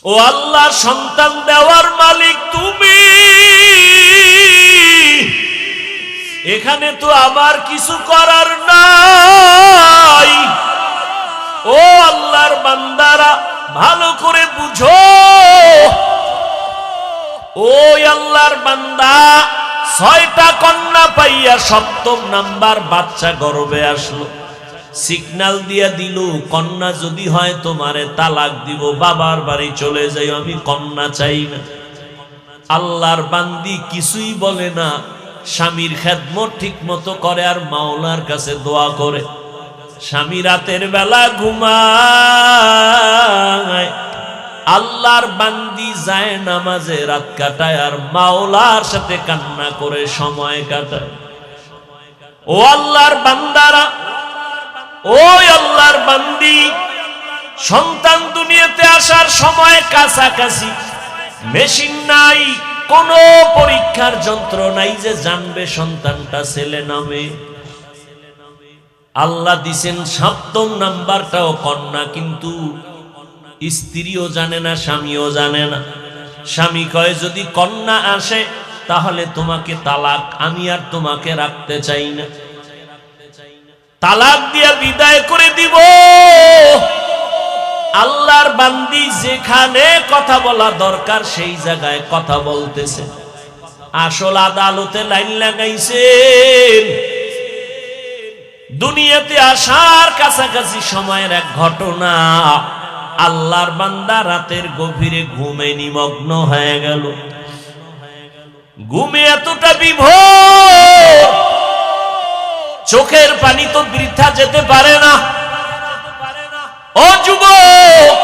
ও আল্লাহ, সন্তান দেওয়ার মালিক তুমি, এখানে তো আমার কিছু করার নাই। ও আল্লাহর বান্দারা ভালো করে বুঝো, ও আল্লাহর বান্দা 6টা কন্যা পাইয়া 7ম নাম্বার বাচ্চা গর্ভে আসলো, সিগন্যাল দিয়া দিল, কন্যা যদি হয় তোমারে তালাক দিব, বাবার বাড়ি চলে যাই, আমি কন্যা চাই না। আল্লাহর বান্দি কিছুই বলে না, স্বামীর খেদমত ঠিক মতো করে আর মাওলার কাছে দোয়া করে। স্বামী রাতের বেলা ঘুমায়, আল্লাহর বান্দি যায় নামাজে রাত কাটায় আর মাওলার সাথে কান্না করে সময় কাটায়। ও আল্লাহর বান্দারা, ও আল্লাহর বান্দি, সন্তান দুনিয়াতে আসার সময় কাছাকাছি, মেশিন নাই, কোন পরীক্ষার যন্ত্র নাই যে জানবে সন্তানটা ছেলে না মেয়ে। আল্লাহ দিছেন 7ম নাম্বারটাও কন্যা, কিন্তু স্ত্রীও জানে না, স্বামীও জানে না। স্বামী কয় যদি কন্যা আসে তাহলে তোমাকে তালাক, আমি আর তোমাকে রাখতে চাই না, তালাক দিয়া বিদায় করে দিব। আল্লাহর বান্দি যেখানে কথা বলা দরকার সেই জায়গায় কথা বলতেছে। আসল আদালতে লাইন লাগাইছেন। দুনিয়াতে আসার কাছাকাছি সময়ের এক ঘটনা, আল্লাহর বান্দা রাতের গভীরে ঘুমে নিমগ্ন হয়ে গেল। ঘুমে এতটা বিভোর, চোখের পানি তো বৃথা যেতে পারে না। ও যুবক,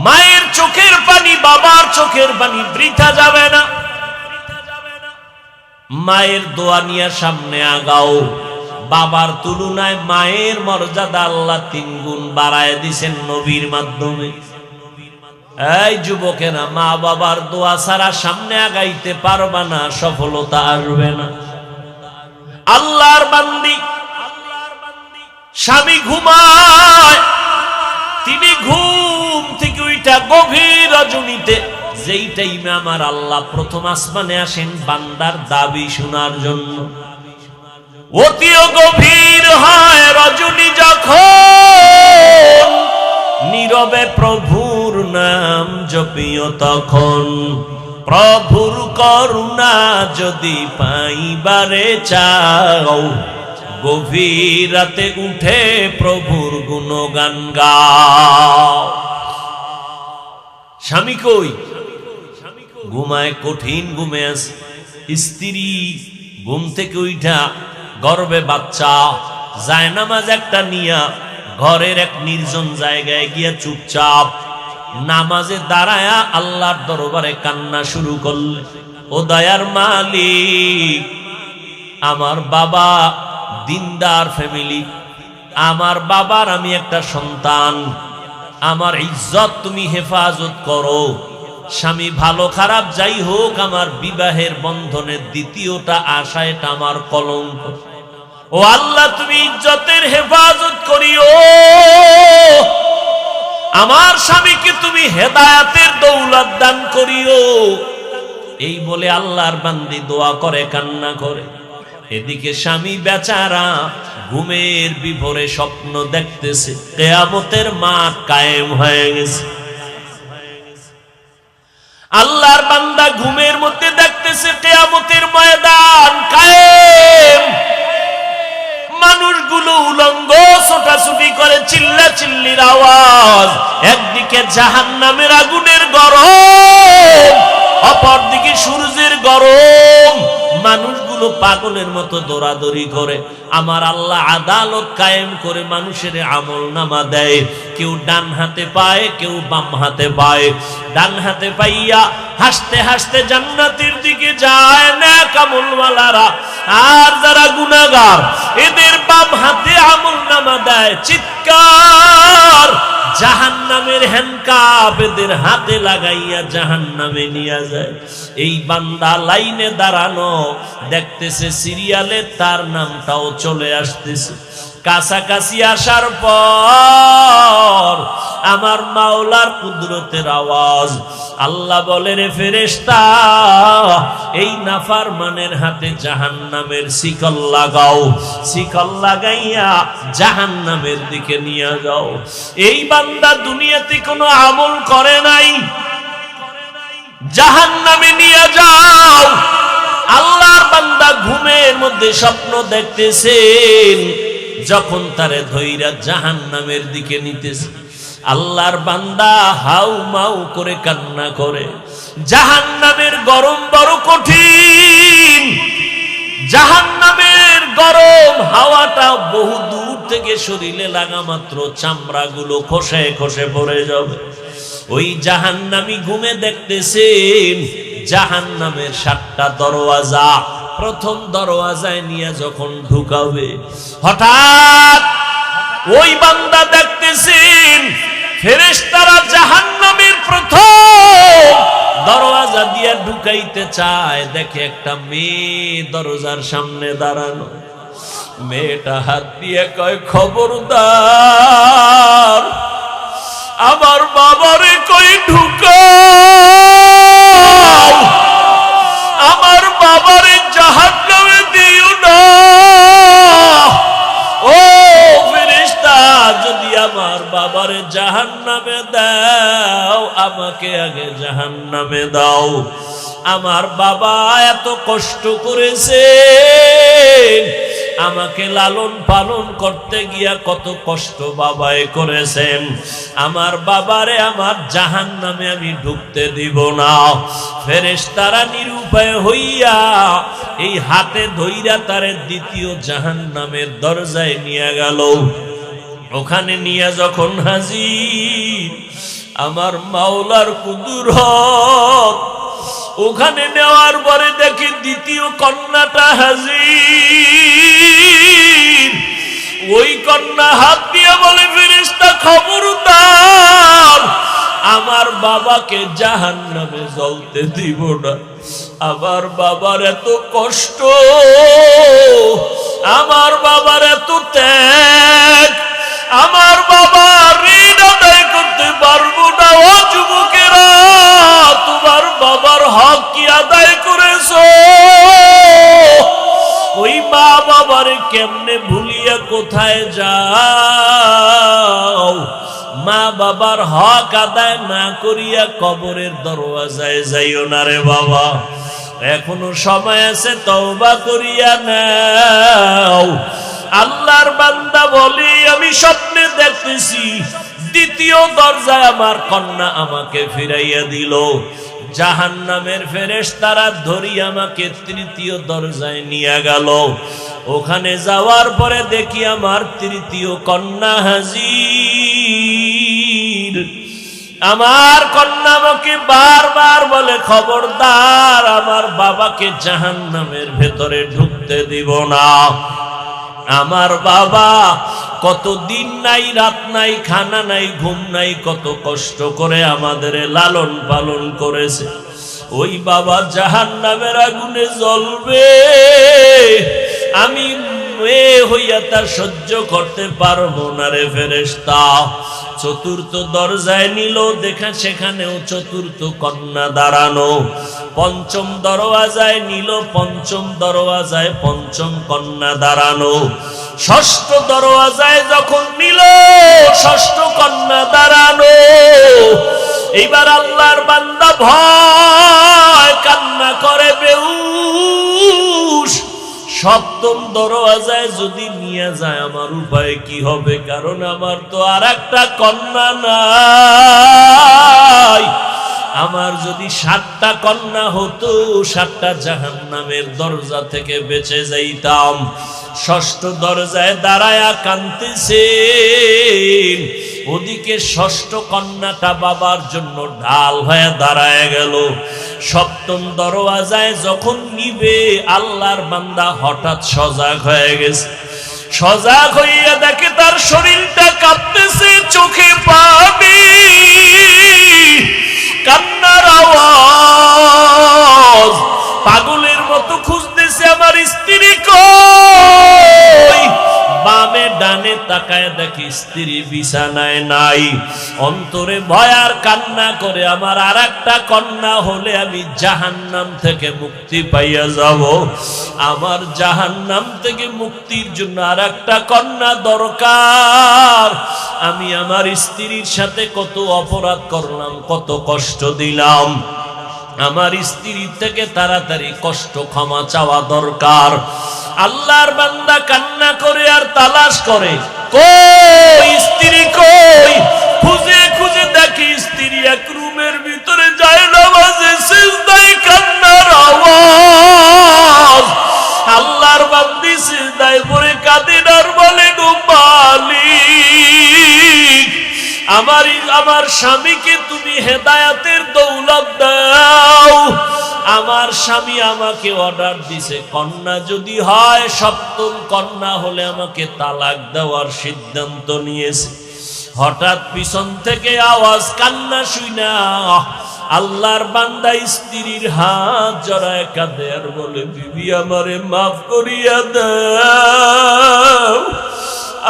মায়ের চোখের পানি, বাবার চোখের পানি বৃথা যাবে না। মায়ের দোয়া নিয়ে সামনে আগাও। বাবার তুলনায় মায়ের মর্যাদা আল্লাহ 3 গুণ বাড়ায় দিয়েছেন নবীর মাধ্যমে। এই যুবকেরা, মা বাবার দোয়া ছাড়া সামনে আগাইতে পারবা না, সফলতা আসবে না। আল্লাহর বান্দি, স্বামী ঘুমায়, তিনি ঘুম থেকে উঠা গভীর রজনীতে, যেই টাইমে আমার আল্লাহ প্রথম আসমানে আসেন বান্দার দাবি শোনার জন্য, অতিও গভীর হয় রজনী যখন, নীরবে প্রভুর নাম জপিও তখন। প্রভুর করুণা যদি পাইবারে চাও, গভীর রাতে উঠে প্রভুর গুণগান গাও। স্বামী কই? ঘুমায়, কঠিন ঘুমে আছে। স্ত্রী ঘুম থেকে উঠা গর্বে বাচ্চা, জায়নামাজ একটা নিয়া ঘরের এক নির্জন জায়গায় গিয়া চুপচাপ নামাজে দাঁড়ায়া আল্লাহর দরবারে কান্না শুরু করলে, ও দয়ার মালিক, আমার বাবা দিনদার ফ্যামিলি, আমার বাবার আমি একটা সন্তান, আমার ইজ্জত তুমি হেফাজত করো। স্বামী ভালো খারাপ যাই হোক, আমার বিবাহের বন্ধনের দ্বিতীয়টা আশা, এটা আমার কলঙ্ক। ও আল্লাহ, তুমি ইজ্জতের হেফাজত করিও। আমার স্বামীকে তুমি হেদায়েতের দৌলত দান করিও। এই বলে আল্লাহর বান্দি দোয়া করে, কান্না করে। এদিকে স্বামী বেচারা ঘুমের বিভোরে স্বপ্ন দেখতেছে, কিয়ামতের মাঠ কায়েম হয়ে গেছে। আল্লাহর বান্দা ঘুমের মধ্যে দেখতেছে কিয়ামতের ময়দান কায়েম। মানুষগুলো উলঙ্গ ছোটাছুটি করে, চিল্লাচিল্লির আওয়াজ। একদিকে জাহান্নামের আগুনের গরম, অপরদিকে সূর্যের গরম। মানুষগুলো পাগলের মতো দৌড়াদৌড়ি করে। আমার আল্লাহ আদালত কায়েম করে মানুষের আমল নামা দেয়। কেউ ডান হাতে পায়, কেউ বাম হাতে পায়। ডান হাতে পাইয়া হাসতে হাসতে জান্নাতের দিকে যায় নেক আমলওয়ালারা, আর যারা গুনাহগার এদের বাম হাতে আমল নামা দেয়। চিৎকার, জাহান্নামের হ্যান্ডকাপ এদের হাতে লাগাইয়া জাহান্নামে নিয়ে যায়। এই বান্দা লাইনে দাঁড়ানো, দেখতেছে সিরিয়ালে তার নামটাও চলে আসতেছে। কাছাকাছি আসার পর আমার মাওলার কুদরতের আওয়াজ, আল্লাহ বলে, রে ফেরেশতা, এই নাফরমানের হাতে জাহান্নামের শিকল লাগাও, শিকল লাগাইয়া জাহান্নামের দিকে নিয়ে যাও। এই বান্দা দুনিয়াতে কোনো আমল করে নাই, জাহান্নামে নিয়ে যাও। আল্লাহর বান্দা ঘুমের মধ্যে স্বপ্ন দেখতেছেন, যখন তারে ধইরা জাহান্নামের দিকে নিতেছে, আল্লাহর বান্দা হাউ মাউ করে কান্না করে। জাহান্নামের গরম বড় কঠিন, জাহান্নামের গরম হাওয়াটা বহু দূর থেকে শরীরে লাগা মাত্র চামড়াগুলো খসে খসে পড়ে যাবে। ওই জাহান্নামী ঘুমে দেখতেছেন জাহান্নামের 7টা দরওয়াজা। প্রথম দরওয়াজায় নিয়ে যখন ঢুকাবে, হঠাৎ ওই বান্দা দেখতেছেন ফেরেশতারা জাহান্নামের প্রথম দরওয়াজা দিয়ে ঢুকাইতে চায়। দেখে একটা মেয়ে দরজার সামনে দাঁড়ানো। মেয়েটা হাত দিয়ে কয়, খবরদার আমার বাবারে কই ঢুকাও, আমার বাবারে জাহান্নামে দিও না। ও ফেরেশতা, যদি আমার বাবারে জাহান্নামে দাও, আমাকে আগে জাহান্নামে দাও। আমার বাবা এত কষ্ট করেছে, আমাকে লালন পালন করতে গিয়া কত কষ্ট বাবায় করেছেন। আমার বাবারে আমার জাহান্নামে আমি ঢুকতে দিব না। ফেরেশতারা নিরুপায় হইয়া এই হাতে ধইরা তারে দ্বিতীয় জাহান্নামের দরজায় নিয়ে গেল। ওখানে নিয়ে যখন হাজির আমার মাওলার কুদরত, ওখানে নেওয়ার পরে দেখি দ্বিতীয় কন্যাটা হাজির। ওই কন্যা হাত দিয়ে বলে, ফেরেশতা খবরদার আমার বাবাকে জাহান্নামে জ্বলতে দিব না। আমার বাবার এত কষ্ট, আমার বাবার এত ত্যাগ, আমার বাবা ঋণ আদায় করতে পারবো না। ও যুবকেরা, তোমার বাবার হক কি আদায় করেছো? ওই মা বাবারে কেমনে ভুলিয়া কোথায় যাও? মা বাবার হক আদায় না করিয়া কবরের দরওয়াজায় যাইও না রে বাবা, এখনো সময় আছে, তওবা করিয়া নাও। আল্লাহর বান্দা বলি, আমি স্বপ্নে দেখতেছি দ্বিতীয় দরজায় আমার কন্যা আমাকে ফিরাইয়া দিল। জাহান্নামের ফেরেশতারা ধরি আমাকে তৃতীয় দরজায় নিয়ে গেল। ওখানে যাওয়ার পরে দেখি আমার তৃতীয় কন্যা হাজির। আমার কন্যা আমাকে বারবার বলে, খবরদার আমার বাবাকে জাহান্নামের ভেতরে ঢুকতে দিব না। আমার বাবা কত দিন নাই, রাত নাই, খানা নাই, ঘুম নাই, কত কষ্ট করে আমাদের লালন পালন করেছে। ওই বাবা জাহান্নামের আগুনে জ্বলবে, আমি মেয়ে হইয়া তা সহ্য করতে পারবো না রে ফেরেশতা। চতুর্থ দরজায় নিল, দেখা সেখানেও চতুর্থ কন্যা দাঁড়ানো। পঞ্চম দরওয়াজায় নিল, পঞ্চম দরওয়াজায় পঞ্চম কন্যা দাঁড়ানো। ষষ্ঠ দরওয়াজায় যখন নিল, ষষ্ঠ কন্যা দাঁড়ানো। এইবার আল্লাহর বান্দা ভয় কান্না করে বেহুশ। সপ্তম দরওয়াজায় যদি নিয়ে যায় আমার উপায় কি হবে? কারণ আমার তো আর একটা কন্যা নাই। আমার যদি 7টা কন্যা হতো, 7টা জাহান্নামের দরজা থেকে বেঁচে যাইতাম। ষষ্ঠ দরজায় দাঁড়ায়া কাঁদতেছেন। ওদিকে ষষ্ঠ কন্যাটা বাবার জন্য ঢাল হয়ে দাঁড়ায় গেল। সপ্তম দরওয়াজায় যখন নিবে, আল্লাহর বান্দা হঠাৎ সজাগ হয়ে গেছে। সজাগ হইয়া দেখে তার শরীরটা কাঁপতেছে, চোখে পানি, কান্নার আওয়াজ। পাগলের মতো খুঁজতেছে আমার স্ত্রী কই। বামে ডানে তাকায় দেখি স্ত্রী বিছানায় নাই, অন্তরে ভয় আর কান্না করে আমার আরেকটা কন্যা হলে আমি জাহান্নাম থেকে মুক্তি পাইয়া যাব। আমার জাহান্নাম থেকে মুক্তির জন্য আরেকটা কন্যা দরকার। আমি আমার স্ত্রীর সাথে কত অপরাধ করলাম, কত কষ্ট দিলাম, আমার স্ত্রী থেকে তাড়াতাড়ি কষ্ট ক্ষমা চাওয়া দরকার। আল্লাহর বান্দা কান্না করে আর তালাশ করে, কই স্ত্রী কই? খুঁজে খুঁজে দেখি স্ত্রী এক রুমের ভিতরে যায় নামাজে সিজদায় কান্নার আওয়াজ। আল্লাহর বান্দি সিজদায় পড়ে কাঁদেন আর বলেন, ও মালিক, আমার স্বামীকে তুমি হেদায়েতের দৌলত দাও। আমার স্বামী আমাকে অর্ডার দিছে, কন্যা যদি হয়, সপ্তম কন্যা হলে আমাকে তালাক দেওয়ার সিদ্ধান্ত নিয়েছে। হঠাৎ পিছন থেকে আওয়াজ, কান্না শুইনা আল্লাহর বান্দা স্ত্রীর হাত জড়ায় কাঁদে আর বলে, বিবি আমারে মাফ করিয়া দাও,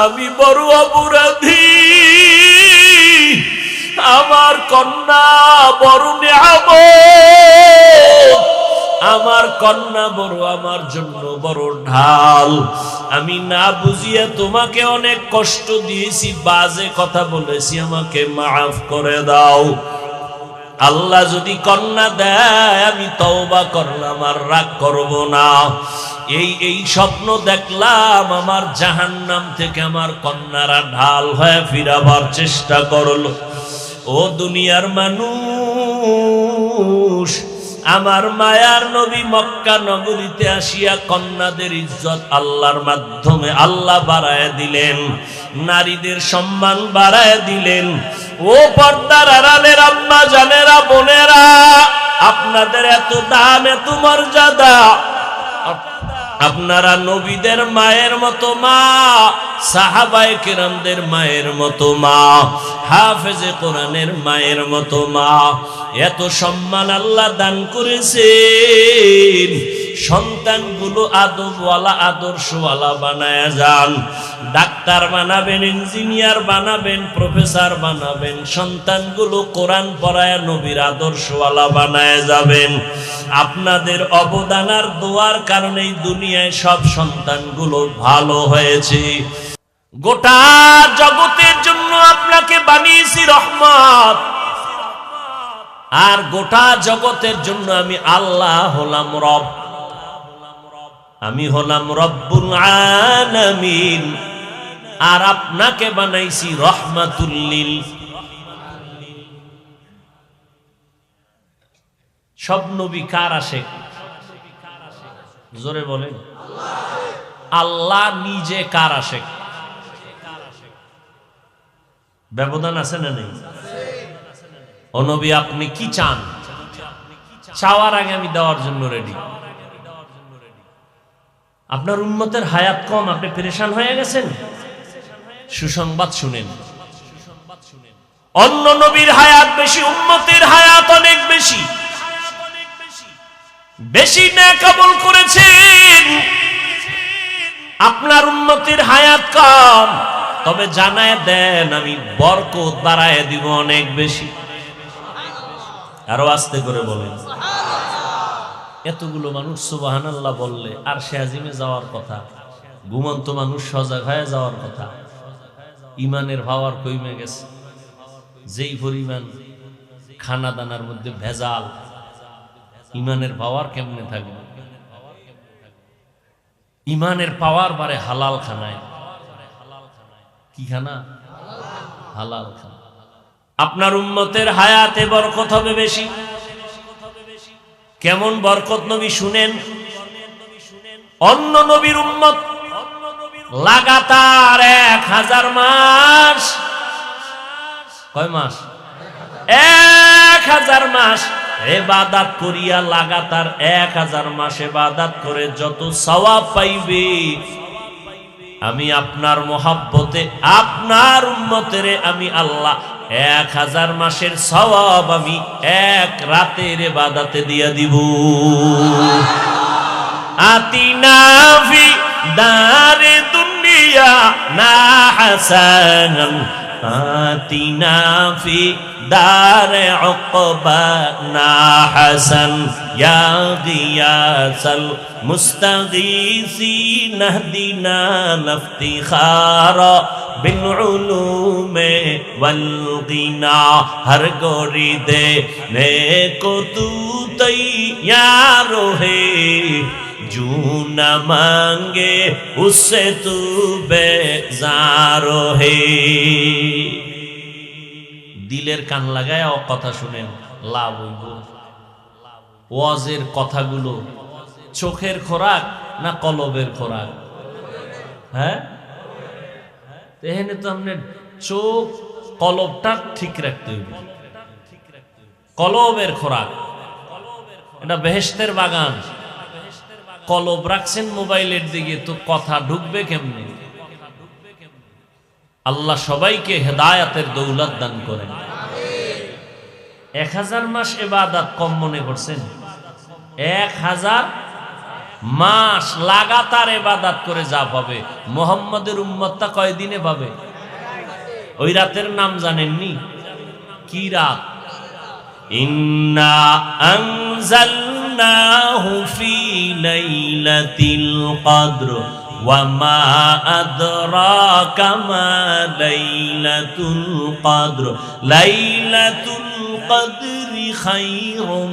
আমি বড় অপরাধী, আমার কন্যা বড় নিয়ামত, আমার কন্যা বড় আমার জন্য বড় ঢাল। আমি না বুঝিয়া তোমাকে অনেক কষ্ট দিয়েছি, বাজে কথা বলেছি, আমাকে মাফ করে দাও। আল্লাহ যদি কন্যা দেয় আমি তওবা করলাম, আর রাগ করব না। এই স্বপ্ন দেখলাম, আমার জাহান্নাম থেকে আমার কন্যারা ঢাল হয়ে ফিরাবার চেষ্টা করলো। ও দুনিয়ার মানুষ, আমার মায়ার নবী মক্কা নগরীতে আসিয়া কন্যাদের ইজ্জত আল্লাহর মাধ্যমে আল্লাহ বাড়ায় দিলেন, নারীদের সম্মান বাড়ায় দিলেন। ও পর্দার আড়ালের আম্মা জানেরা, বোনেরা, আপনাদের এত দাম, এত মর্যাদা। আপনারা নবীদের মায়ের মতো মা, সাহাবায়ে কেরামদের মায়ের মতো মা, হাফেজে কোরআনের মায়ের মতো মা, এত সম্মান আল্লাহ দান করেছেন। সন্তানগুলো আদবওয়ালা, আদর্শওয়ালা বানায় যান। ডাক্তার বানাবেন, ইঞ্জিনিয়ার বানাবেন, প্রফেসর বানাবেন, সন্তানগুলো কোরআন পড়ায় নবীর আদর্শওয়ালা বানায় যাবেন। আপনাদের অবদান আর দোয়ার কারণেই দুনিয়ায় সব সন্তানগুলো ভালো হয়েছে। গোটা জগতের জন্য আপনাকে বানিয়েছি রহমত, আর গোটা জগতের জন্য আমি আল্লাহ হলাম রব, আমি হলাম রব্বুল আলামিন। আর আপনাকে বানাইছি রহমাতুল লিল। সব নবী কার আশেক? জোরে বলেন। আল্লাহ নিজে কার আশেক? ব্যবধান আছে না নেই? ও নবী, আপনি কি চান? চাওয়ার আগে আমি দেওয়ার জন্য রেডি। আপনার উম্মতের হায়াত কম, আপনি পেরেশান হয়ে গেছেন। সুসংবাদ শুনেন, অন্য নবীর হায়াত বেশি, উম্মতের হায়াত অনেক বেশি। বেশি নেক আমল করেছেন, আপনার উম্মতের হায়াত কম। তবে জানায় দেন, আমি বরকত বাড়ায় দিব অনেক বেশি। আরো আস্তে করে বলেন। এতগুলো মানুষ সুবহানাল্লাহ বললে আর সে আজিমে যাওয়ার কথা, ঘুমন্ত মানুষ সজাগ হয়ে যাওয়ার কথা। ইমানের পাওয়ার কমে গেছে। যেই পরিমাণ খানা দানার মধ্যে ভেজাল, ইমানের পাওয়ার কেমনে থাকবে? ইমানের পাওয়ার বারে হালাল খানায়। কি খানা? হালাল খানা। আপনার উম্মতের হায়াতে বরকত হবে বেশি। কেমন বরকত নবী শুনেন। অন্য নবীর উম্মত লাগাতার 1000 মাস, কয় মাস? 1000 মাস ইবাদত করিয়া, লাগাতার 1000 মাস ইবাদত করে যত সওয়াব পাইবে, আমি আপনার মহব্বতে আপনার উম্মতেরে আমি আল্লাহ 1000 মাসের সওয়াব আমি এক রাতের ইবাদতে দিয়া দিব। আতিনা ফি দারে দুনিয়া দুনিয়ানা হাসানান আতিনা ফি দারে উকবানা হাসান ইয়া গিয়াসাল মুস্তাগীসিন ইহদিনা লাফতিখারা বিল উলুমে ওয়াল গিনা হর গোরি দে নেকো তু তৈয়ার হে জু না মাঙ্গে উসসে তু বেজার হে। দিলের কান লাগায় কথা শুনেন, লাভ হইব। ওয়াজের কথাগুলো চোখের খোরাক না কলবের খোরাক? হ্যাঁ, এখানে তো আপনার চোখ কলবটা ঠিক রাখতে হইবে। কলবের খোরাক, এটা বেহেশতের বাগান। কলব রাখছেন মোবাইলের দিকে, তো কথা ঢুকবে কেমনে? আল্লাহ সবাইকে হেদায়াতের দৌলত দান করেন। 1000 মাস ইবাদত কম মনে করছেন? 1000 মাস লাগাতার ইবাদত করে যা পাবে, মুহাম্মাদের উম্মতটা কয়দিনে পাবে? ওই রাতের নাম জানেননি? কি রাত? ইন্না আনজালনাহু ফি লাইলাতিল কদর ওয়া মা আদরাকা মা লাইলাতুল কদর লাইলাতুল কদরি খায়রুম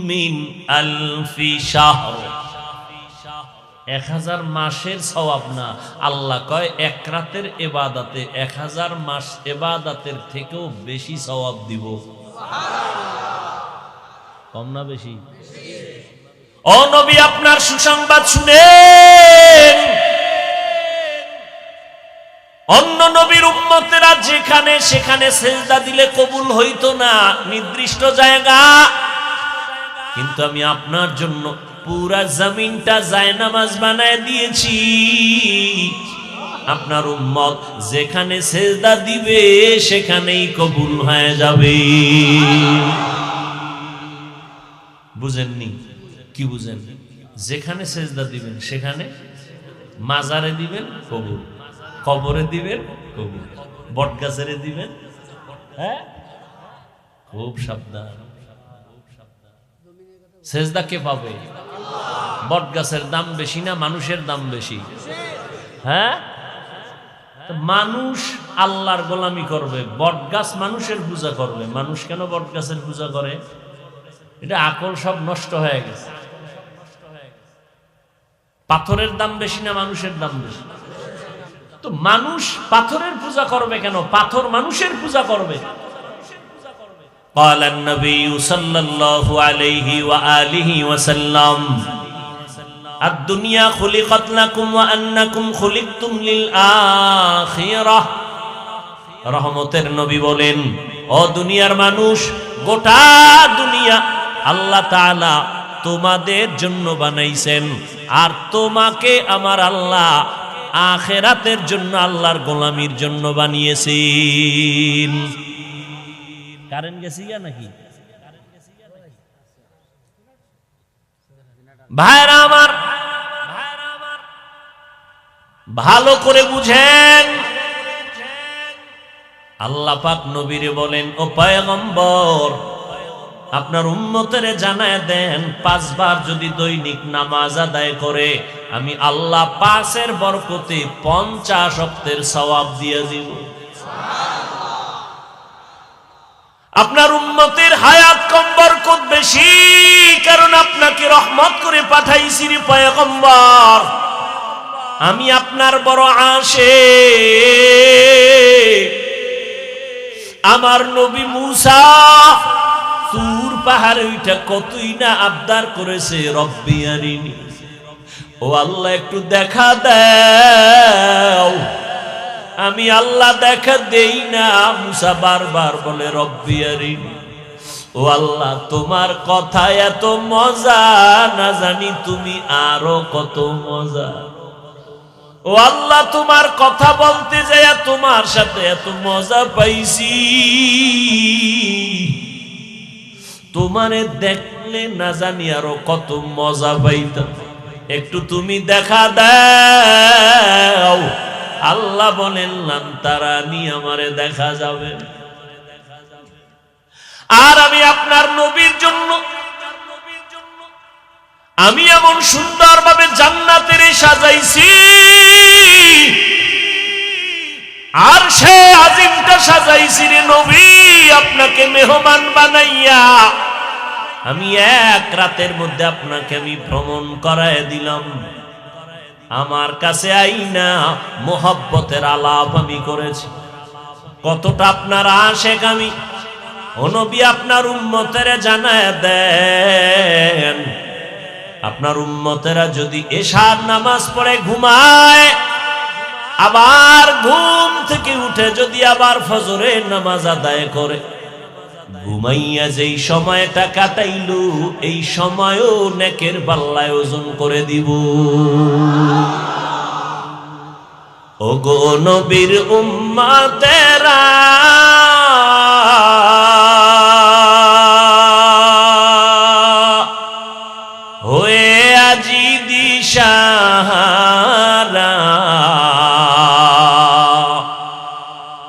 মিন আলফি শাহর। 1000 মাসের সওয়াব না, আল্লাহ কয় এক রাতের ইবাদতে 1000 মাস ইবাদতের থেকেও বেশি সওয়াব দিব। কম না বেশি? ও নবী, আপনার সুসংবাদ শুনেন। অন্য নবীর উম্মতেরা যেখানে সেখানে সেজদা দিলে কবুল হইতো না, নির্দিষ্ট জায়গা। কিন্তু আমি আপনার জন্য পুরা জমিনটা জায়নামাজ বানায় দিয়েছি। আপনার উম্মত যেখানে সেজদা দিবে সেখানেই কবুল হয়ে যাবে। বুঝেননি? কি বুঝেন? যেখানে সেজদা দিবেন সেখানে, মাজারে দিবেন কবুল, কবরে দিবেন কবুল, বটগাছেরে দিবেন। হ্যাঁ, খুব সাবধান। সেজদা কে পাবে? বটগাছের দাম বেশি না মানুষের দাম বেশি? হ্যাঁ, মানুষ আল্লাহর গোলামি করবে, বটগাছ মানুষের পূজা করবে। মানুষ কেন বটগাছের পূজা করে? এটা আকল সব নষ্ট হয়ে গেছে। পাথরের দাম বেশি না মানুষের দাম বেশি? তো মানুষ পাথরের পূজা করবে কেন? পাথর মানুষের পূজা করবে। قال النبي صلى الله عليه وآله وسلم الدنيا خلقت لكم وأنكم خلقتم للآخرة। রহমতের নবী বলেন, ও দুনিয়ার মানুষ, গোটা দুনিয়া আল্লাহ তাআলা তোমাদের জন্য বানাইছেন, আর তোমাকে আমার আল্লাহ আখিরাতের জন্য, আল্লাহর গোলামির জন্য বানিয়েছেন। কারেন্ট গেছে নাকি? ভাইরা আমার, ভালো করে বুঝেন। আল্লাহ পাক নবীরে বলেন, ও পয়গম্বর, আপনার উম্মতেরে জানায় দেন, 5 বার যদি দৈনিক নামাজ আদায় করে আমি আল্লাহ 5-এর বরকতে 50 ওয়াক্তের সওয়াব দিয়ে দিব। আপনার উম্মতের হায়াত কম, বরকত বেশি, কারণ আপনাকে রহমত করে পাঠাইছি রে পয়গম্বর। আমি আপনার বড় আশিক। আমার নবী মূসা তুর পাহাড়ে উঠে কতই না আবদার করেছে, রব্বি আরিনি, ও আল্লাহ একটু দেখা দাও। আমি আল্লাহ দেখা দেই না। মূসা বারবার বলে, রব্বি আরিনি, ও আল্লাহ তোমার কথা এত মজা, না জানি তুমি আরো কত মজা। ও আল্লাহ তোমার কথা বলতে যায় তোমার সাথে এত মজা পাইছি, তোমারে দেখলে না জানি আরো কত মজা পাইতাম। একটু তুমি দেখা দাও। আল্লাহ বলেন লান তারানি, আমারে দেখা যাবে। আর আমি আপনার নবীর জন্য আমি এমন সুন্দরভাবে জান্নাতের সাজাইছি, আর সে আজিমটা সাজাইছি রে নবী আপনাকে মেহমান বানাইয়া। আমি এক রাতের মধ্যে আপনাকে আমি ভ্রমণ করায় দিলাম। আমার কাছে আইনা মোহব্বতের আলাপ আমি করেছি। কতটা আপনার আশেক আমি, ও নবী আপনার উম্মতের জানায় দেন, আপনার উম্মতেরা যদি এশার নামাজ পড়ে ঘুমায়, আবার ঘুম থেকে উঠে যদি আবার ফজরের নামাজ আদায় করে, ঘুমাইয়া যেই সময়টা কাটাইলু এই সময়ও নেকের পাল্লায় ওজন করে দিব। ওগো নবীর উম্মতেরা, হয়ে আজি দিশাহারা,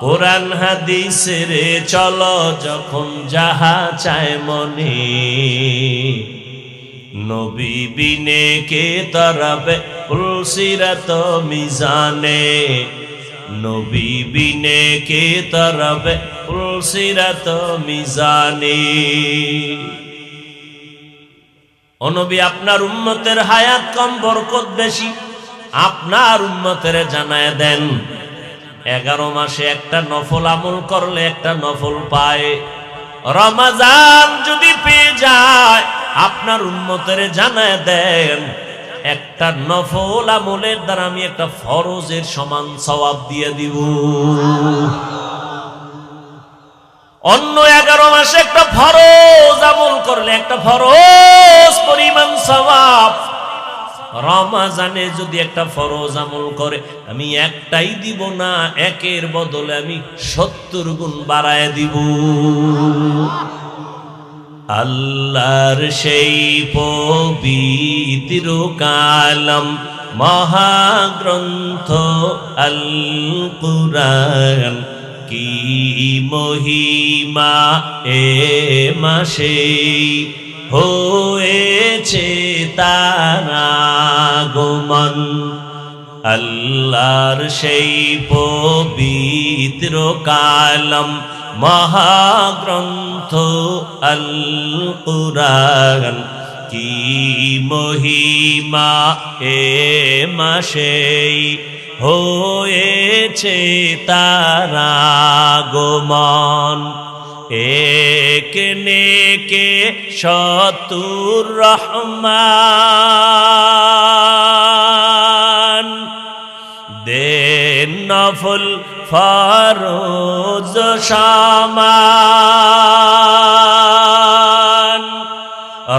কোরআন হাদিস রে চলো যখন যাহা চায় মনে, নবী বিনে কে তরাবে পুলসিরাত মিজানে, নবী বিনে কে তরাবে পুলসিরাত মিজানে। ও নবী আপনার উম্মতের হায়াত কম বরকত বেশি, আপনার উম্মতের জানায় দেন 11 মাসে একটা নফল আমল করলে একটা নফল পায়। রমজান যদি পেয়ে যায় আপনার উম্মতের জানায় দেন একটা নফল আমলের দ্বারা আমি একটা ফরজের সমান সওয়াব দিয়ে দিব। অন্য 11 মাসে একটা ফরজ আমল করলে একটা ফরজ পরিমাণ সওয়াব, রমজানে যদি একটা ফরজ আমল করে আমি একটাই দিব না, একের বদলে আমি 70 গুণ বাড়ায় দিব। আল্লাহর সেই পবিত্র কালাম মহাগ্রন্থ আল কুরআন, কি মহিমা এ মাসে হয়েছে তার আগমন। আল্লাহর সেই পবিত্র কালাম মহাগ্রন্থ আল কুরআন, কি মহিমা এ মাসে হয়েছে তার আগমন। এক নেকে 70 রহমান, দেন নফল ফরজ সমান,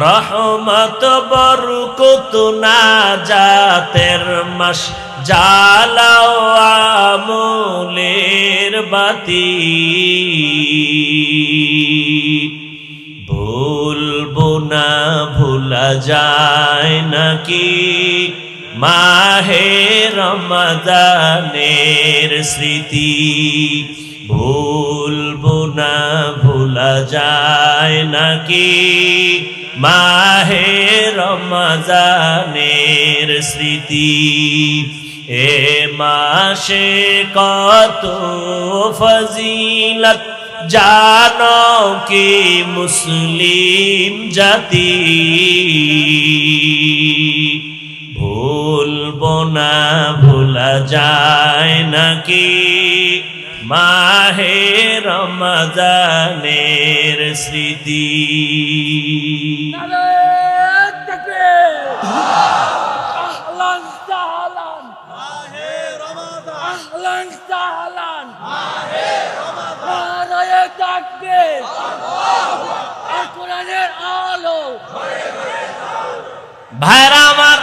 রহমত বরকত নাজাতের মাস, জ্বালাও আমলের বাতি। ভুলবো না ভুলা যায় নাকি মাহে রমাদানের স্মৃতি, ভুলবো না ভুলা যায় নাকি মাহে রমাদানের স্মৃতি। এ মাসে কত ফজিলত জানো কি মুসলিম জাতি, ভুলবো না ভুলা যায় নাকি মাহে রমাদানের স্মৃতি। ভাইরা আমার,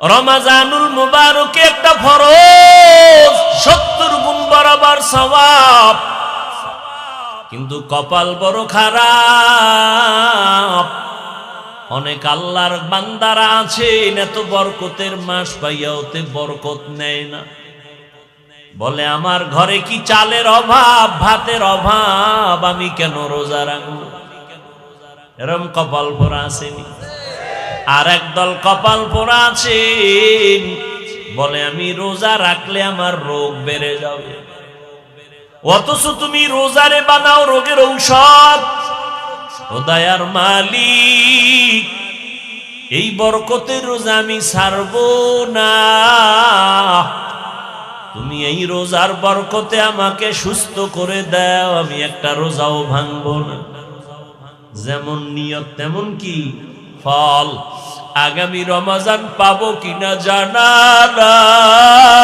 রমজানুল মুবারকে একটা ফরজ 70 গুণ বরাবর সওয়াব, কিন্তু কপাল বড় খারাপ। অনেক আল্লাহর বান্দারা আছেন এত বরকতের মাস পাইয়া ওতে বরকত নেয় না, বলে আমার ঘরে কি চালের অভাব, ভাতের অভাব, আমি কেন রোজা রাখবো? এরম কপাল পোড়া আসেনি? আর একদল কপাল পোড়া আছেন, বলে আমি রোজা রাখলে আমার রোগ বেড়ে যাবে। অথচ তুমি রোজারে বানাও রোগের ঔষধ। ও দয়ার মালিক, এই বরকতের রোজা আমি ছাড়বো না, তুমি এই রোজার বরকতে আমাকে সুস্থ করে দাও, আমি একটা রোজাও ভাঙবো না। যেমন নিয়ত তেমন কি ফল। আগামী রমজান পাবো কিনা জানা নাই।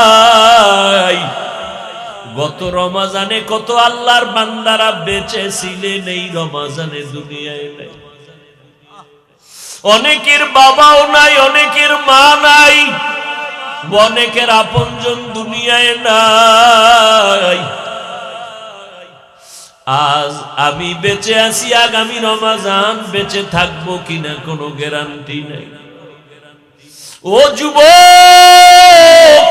গত রমজানে কত আল্লাহর বান্দারা বেঁচে ছিলেন, এই রমজানে দুনিয়ায় নাই। অনেকের বাবাও নাই, অনেকের মা নাই, অনেকের আপনজন দুনিয়ায় নাই। আজ আমি বেঁচে আছি, আগামী রমজান বেঁচে থাকবো কিনা কোনো গ্যারান্টি নাই। ও যুবক,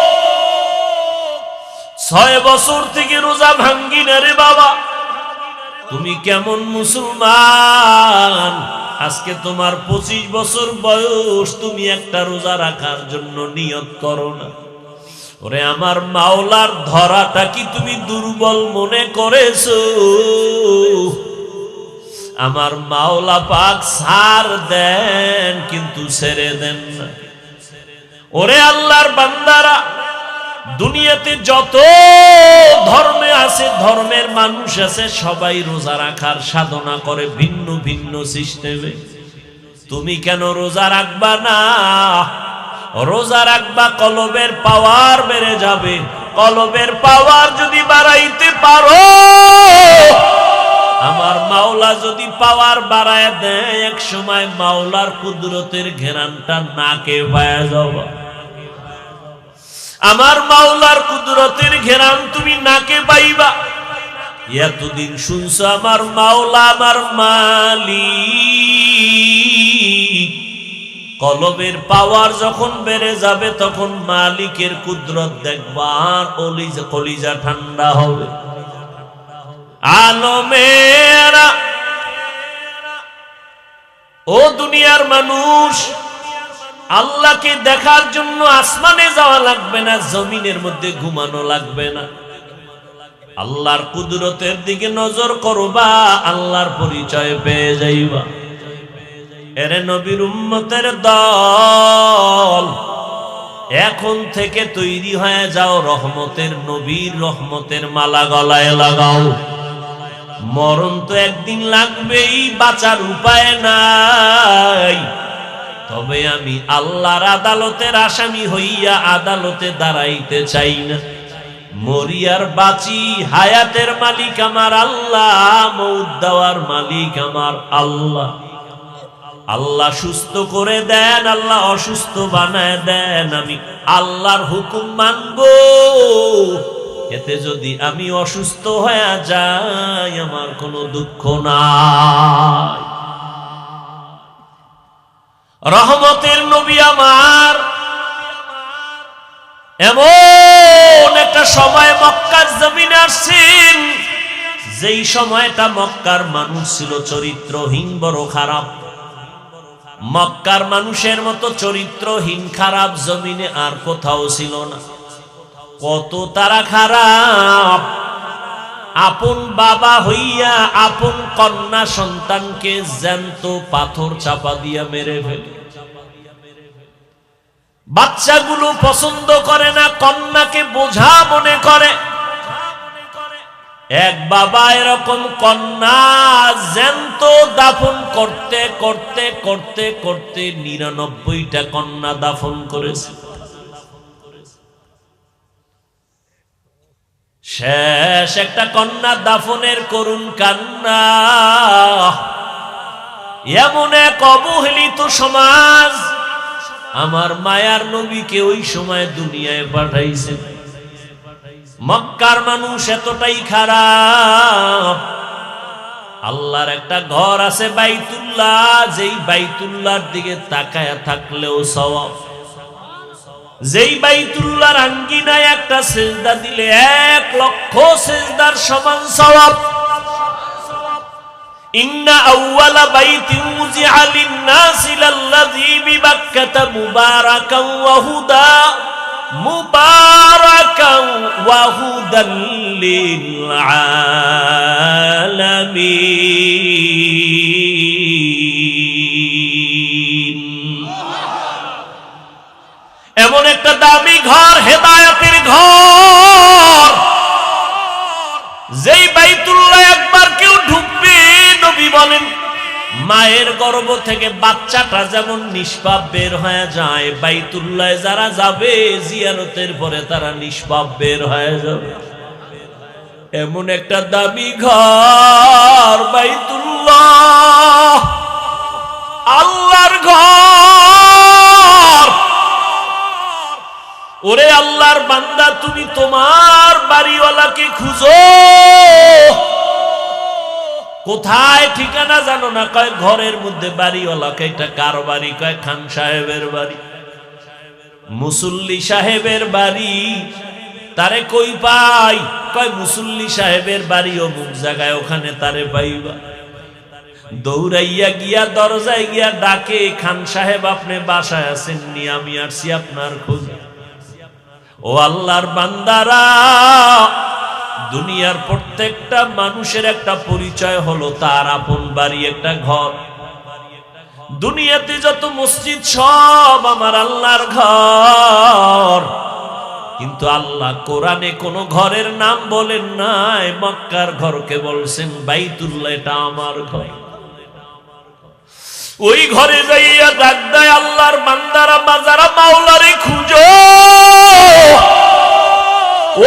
6 বছর থেকে রোজা ভাঙ্গি না রে বাবা, তুমি কেমন মুসলমান? আজকে তোমার 25 বছর বয়স, তুমি একটা রোজা রাখার জন্য নিয়ত করো না। ওরে আমার মাওলার ধরাটা কি তুমি দুর্বল মনে করেছো? আমার মাওলা পাক ছাড় দেন, কিন্তু ছেড়ে দেন না। ওরে আল্লাহর বান্দারা, দুনিয়াতে যত ধর্মে আছে, ধর্মের মানুষ আছে, সবাই রোজা রাখার সাধনা করে ভিন্ন ভিন্ন সিস্টেমে। তুমি কেন রোজা রাখবা না? রোজা রাখবা, কলবের পাওয়ার বেড়ে যাবে। কলবের পাওয়ার যদি বাড়াইতে পারো, আমার মাওলা যদি পাওয়ার বাড়ায় দেয়, এক সময় মাওলার কুদরতের ঘেরানটা নাকে পায়া যাবে। আমার মাওলার কুদরতের ঘেরান তুমি নাকে পাইবা। এতদিন শুনছো আমার মাওলা আমার মালিক, কলবের পাওয়ার যখন বেড়ে যাবে তখন মালিকের কুদরত দেখবা, আর কলিজা ঠান্ডা হবে। আলমেরা, ও দুনিয়ার মানুষ, আল্লাহকে দেখার জন্য আসমানে যাওয়া লাগবে না, জমিনের মধ্যে ঘুমানো লাগবে না। আল্লাহর কুদরতের দিকে নজর করবা, আল্লাহর পরিচয় পেয়ে যাইবা। এরে নবীর উম্মতের দল, এখন থেকে তৈরি হয়ে যাও, রহমতের নবীর রহমতের মালা গলায় লাগাও। মরণ তো একদিন লাগবেই, বাঁচার উপায় নাই। তবে আমি আল্লাহর আদালতের আসামি হইয়া আদালতে দাঁড়াইতে চাই না। মরিয়ার বাঁচি, হায়াতের মালিক আমার আল্লাহ, মউত দেওয়ার মালিক আমার আল্লাহ। আল্লাহ সুস্থ করে দেন, আল্লাহ অসুস্থ বানায় দেন, আমি আল্লাহর হুকুম মানব। এতে যদি আমি অসুস্থ হয়ে যাই, আমার কোনো দুঃখ নাই। রহমতের নবী আমার এমন একটা সময় মক্কার জমিনে আসছেন, যেই সময়টা মক্কার মানুষ ছিল চরিত্রহীন, বড় খারাপ। মক্কার মানুষের মতো চরিত্রহীন খারাপ জমিনে আর কোথাও ছিল না। কত তারা খারাপ, আপন বাবা হইয়া আপন কন্যা সন্তানকে জ্যান্ত পাথর চাপা দিয়া মেরে ফেলে। বাচ্চাগুলো পছন্দ করে না, কন্যাকে বোঝা মনে করে। এক বাবা এরকম কন্যা জ্যান্ত দাফন করতে করতে করতে করতে 99টা কন্যা দাফন করেছে। শেষ একটা কন্যা দাফনের করুণ কান্না। এমন এক অবহেলিত সমাজ আমার মায়ার নবীকে ওই সময় দুনিয়ায় পাঠাইছে। মক্কার মানুষ এতটাই খারাপ, আল্লাহর একটা ঘর আছে বাইতুল্লাহ, যেই বাইতুল্লাহর দিকে তাকায়া থাকলেও সওয়াব। যেই বাইতুল্লাহর আঙ্গিনায় একটা সিজদা দিলে 1,00,000 সিজদার সমান সওয়াব। ইন্না আউওয়ালা বাইতিন উযিআ লিন-নাসি লাল্লাযী বিবাক্কাতা মুবারাকান ওয়া হুদা মুবারাকান ওয়া হুদাল লিল আলামিন। এমন একটা দামি ঘর, হেদায়েতের ঘর, যেই বাইতুল্লাহ একবার কেউ ঢুকবে, নবী বলেন মায়ের গর্ভ থেকে বাচ্চাটা যেমন নিষ্পাপ বের হয়ে যায়, বাইতুল্লাহ যারা যাবে জিয়ারতের পরে তারা নিষ্পাপ বের হয়ে যাবে। এমন একটা দামি ঘর বাইতুল্লাহ, আল্লাহর ঘর। ওরে আল্লাহর বান্দা, তুমি তোমার বাড়িওয়ালাকে খুঁজো। কোথায় ঠিকানা জানো না, কয় ঘরের মধ্যে বাড়িওয়ালাকে। এটা কার বাড়ি? কয় খান সাহেবের বাড়ি, মুসল্লি সাহেবের বাড়ি। তারে কই পাই? কয় মুসল্লি সাহেবের বাড়ি অমুক জায়গায়, ওখানে তারে পাইবা। দৌড়াইয়া গিয়া দরজায় গিয়া ডাকে, খান সাহেব আপনি বাসায় আছেন নি? আমি আসছি আপনার খোঁজে। ও আল্লাহর বান্দারা, দুনিয়ার প্রত্যেকটা মানুষের একটা পরিচয় হলো তার আপন বাড়ি, একটা ঘর। দুনিয়াতে যত মসজিদ সব আমার আল্লাহর ঘর, কিন্তু আল্লাহ কোরআনে কোন ঘরের নাম বলেন নাই। মক্কার ঘরকে বলছেন বাইতুল্লাহ, এটা আমার ঘর। ওই ঘরে যাইয়া ডাক দেয় আল্লাহর বান্দারা, বাজারা মাওলারে খুঁজো।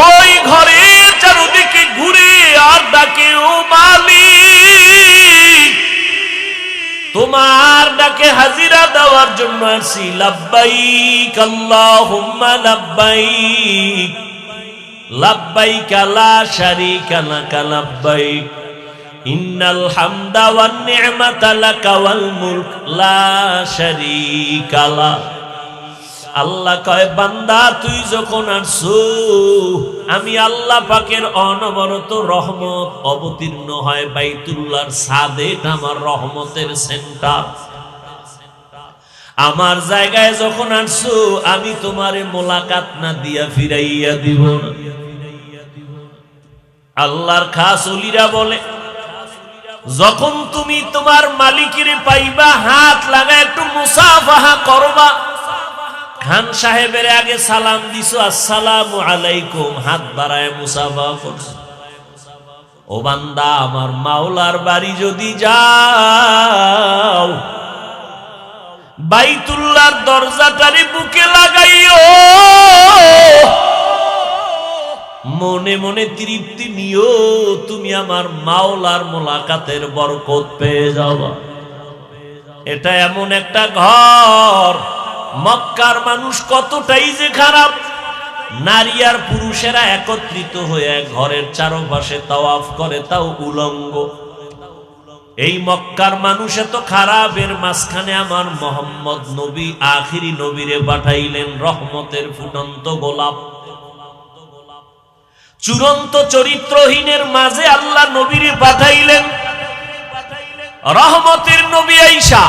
ওই ঘরে চারদিকে ঘুরে আর ডাকে, ও মালিক, তোমার ডাকে হাজিরা দেওয়ার জন্য আসি। লাব্বাইক আল্লাহুম্মা লাব্বাইক, লাব্বাইক লা শারীকা লাকা লাব্বাইক, ইন্নাল হামদা ওয়ান নি'মাতা লাকা ওয়াল মুলক লা শারীকা লাক। আল্লাহ কয়, বান্দা তুই যখন আসছো, আমি আল্লাহ পাকের অনবরত রহমত অবতীর্ণ হয় বাইতুল্লাহর ছাদে। এটা আমার রহমতের সেন্টার। আমার জায়গায় যখন আসছো, আমি তোমারে মোলাকাত না দিয়া ফিরাইয়া দিব না। আল্লাহর খাস ওলিরা বলে, যখন তুমি তোমার মালিকের পাইবা, হাত লাগা একটু মুসাফাহা করবা। খান সাহেবের আগে সালাম দিছো, আসসালামু আলাইকুম, হাত বাড়ায় মুসাফাহা করছো। ও বান্দা, আমার মাওলার বাড়ি যদি যাও, বাইতুল্লাহর দরজাটারে বুকে লাগাইও, মনে মনে তৃপ্তি নিও, তুমি আমার মাওলার মোলাকাতের বরকত পেয়ে যাবা। এটা এমন একটা ঘর। মক্কার মানুষ কতটাই যে খারাপ, নারী আর পুরুষেরা একত্রিত হয়ে ঘরের চারপাশে তাওয়াফ করে, তাও উলঙ্গ। এই মক্কার মানুষ এত খারাপ, এর মাঝখানে আমার মোহাম্মদ নবী আখিরি নবীরে পাঠাইলেন, রহমতের ফুটন্ত গোলাপ। চূড়ান্ত চরিত্রহীনের মাঝে আল্লাহ নবীরে পাঠাইলেন, রহমতের নবী আইসা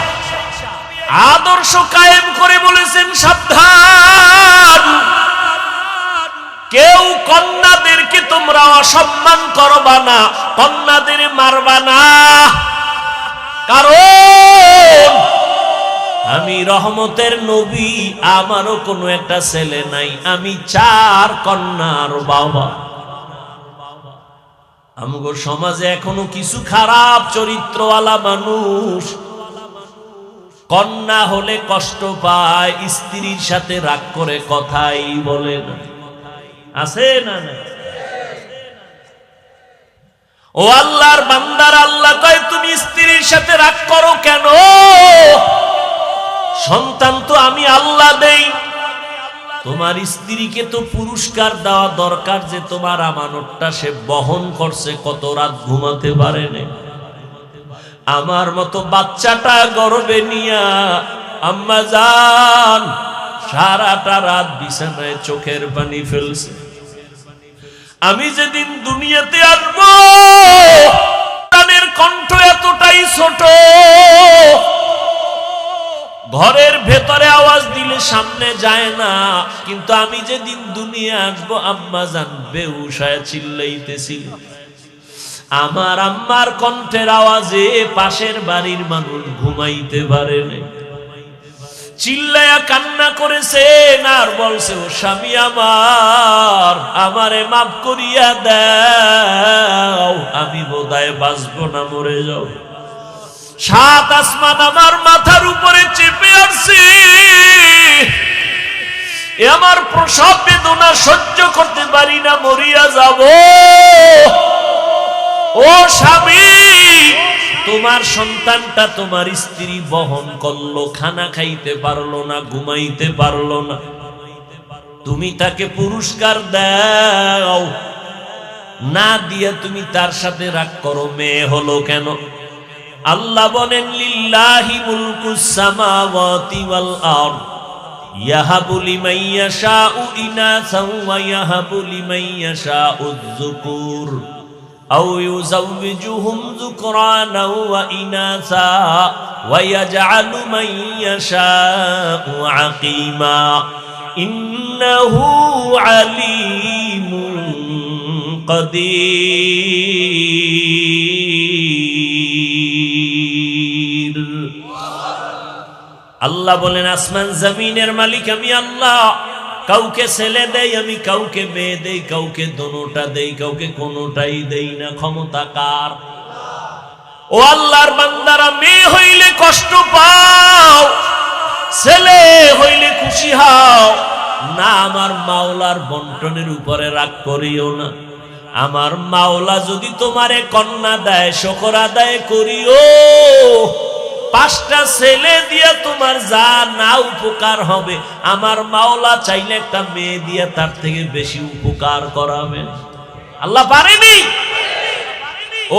আদর্শ কায়েম করে বলেছেন, সাবধান, কেউ কন্যাদেরকে তোমরা অসম্মান করবা না, কন্যাদের মারবা না, কারণ আমি রহমতের নবী, আমারও কোনো একটা ছেলে নাই, আমি 4 কন্যার বাবা। আমগো সমাজে এখনো কিছু খারাপ চরিত্রওয়ালা মানুষ, কন্যা হলে কষ্ট পায়, স্ত্রীর সাথে রাগ করে কথাই বলে না। আছে না? ও আল্লাহর বান্দার, আল্লাহ কয়, তুমি স্ত্রীর সাথে রাগ করো কেন? সন্তান তো আমি আল্লাহ দেই। তোমার স্ত্রীকে তো পুরস্কার দেওয়া দরকার, যে তোমার আমানতটা সে বহন করছে, কত রাত ঘুমাতে পারে না। আমার মতো বাচ্চাটা গর্বে নিয়া আম্মা জান সারাটা রাত বিছানায় চোখের পানি ফেলছে। আমি যেদিন দুনিয়াতে আসবো প্রাণের কণ্ঠ এতটাই ছোট, ঘরের ভেতরে আওয়াজ দিলে সামনে যায় না, কিন্তু আমি যেদিন দুনিয়া আসবো আম্মা জান বেহুশ হয়ে চিল্লাইতেছিল। আমার আম্মার কণ্ঠের আওয়াজে পাশের বাড়ির মানুষ ঘুমাইতে পারে নাই, চিল্লায়া কান্না করেছেন আর বলছে, ও স্বামী আমার, আমারে মাফ করিয়া দাও, আমি বোধহয় বাঁচবো না, মরে যাও। সাত আসমান আমার মাথার উপরে চেপে আসছে, আমার প্রসব বেদনা সহ্য করতে পারি না, মরিয়া যাব। ও স্বামী, তোমার সন্তানটা তোমার স্ত্রী বহন করলো, খানা খাইতে পারলো না, ঘুমাইতে পারলো না, তুমি তাকে পুরস্কার দাও, না দিয়া তুমি তার সাথে রাগ করো, মেয়ে হলো কেন? আল্লাহ বলেন, লিল্লাহি মুলকুস সামাওয়াতি ওয়াল আরদ ইয়াহাবু লিমান ইয়াশাউ ইনাসা ওয়া ইয়াহাবু লিমান ইয়াশাউ যুকুর আও ইউযাওবিজুহুম যুকরানা ওয়া ইনাসা ওয়া ইয়াজআলু মান ইয়াশাউ আকিমা ইন্নাহু আলীমুন কাদির। আল্লাহ বলেন, আসমান জমিনের মালিক আমি আল্লাহ। কাউকে ছেলে দেই আমি, কাউকে মেয়ে দেই, কাউকে দোনোটা দেই, কাউকে কোনোটাই দেই না। ক্ষমতা কার? ও আল্লাহর বান্দারা, মেয়ে হইলে কষ্ট পাও, ছেলে হইলে খুশি হও না। আমার মাওলার বন্টনের উপরে রাগ করিও না। আমার মাওলা যদি তোমারে কন্যা দেয়, শুকর আদায় করিও। পাঁচটা ছেলে দিয়া তোমার যা না উপকার হবে, আমার মাওলা চাইলে একটা মেয়ে দিয়া তার থেকে বেশি উপকার করাবেন। আল্লাহ পারেনি?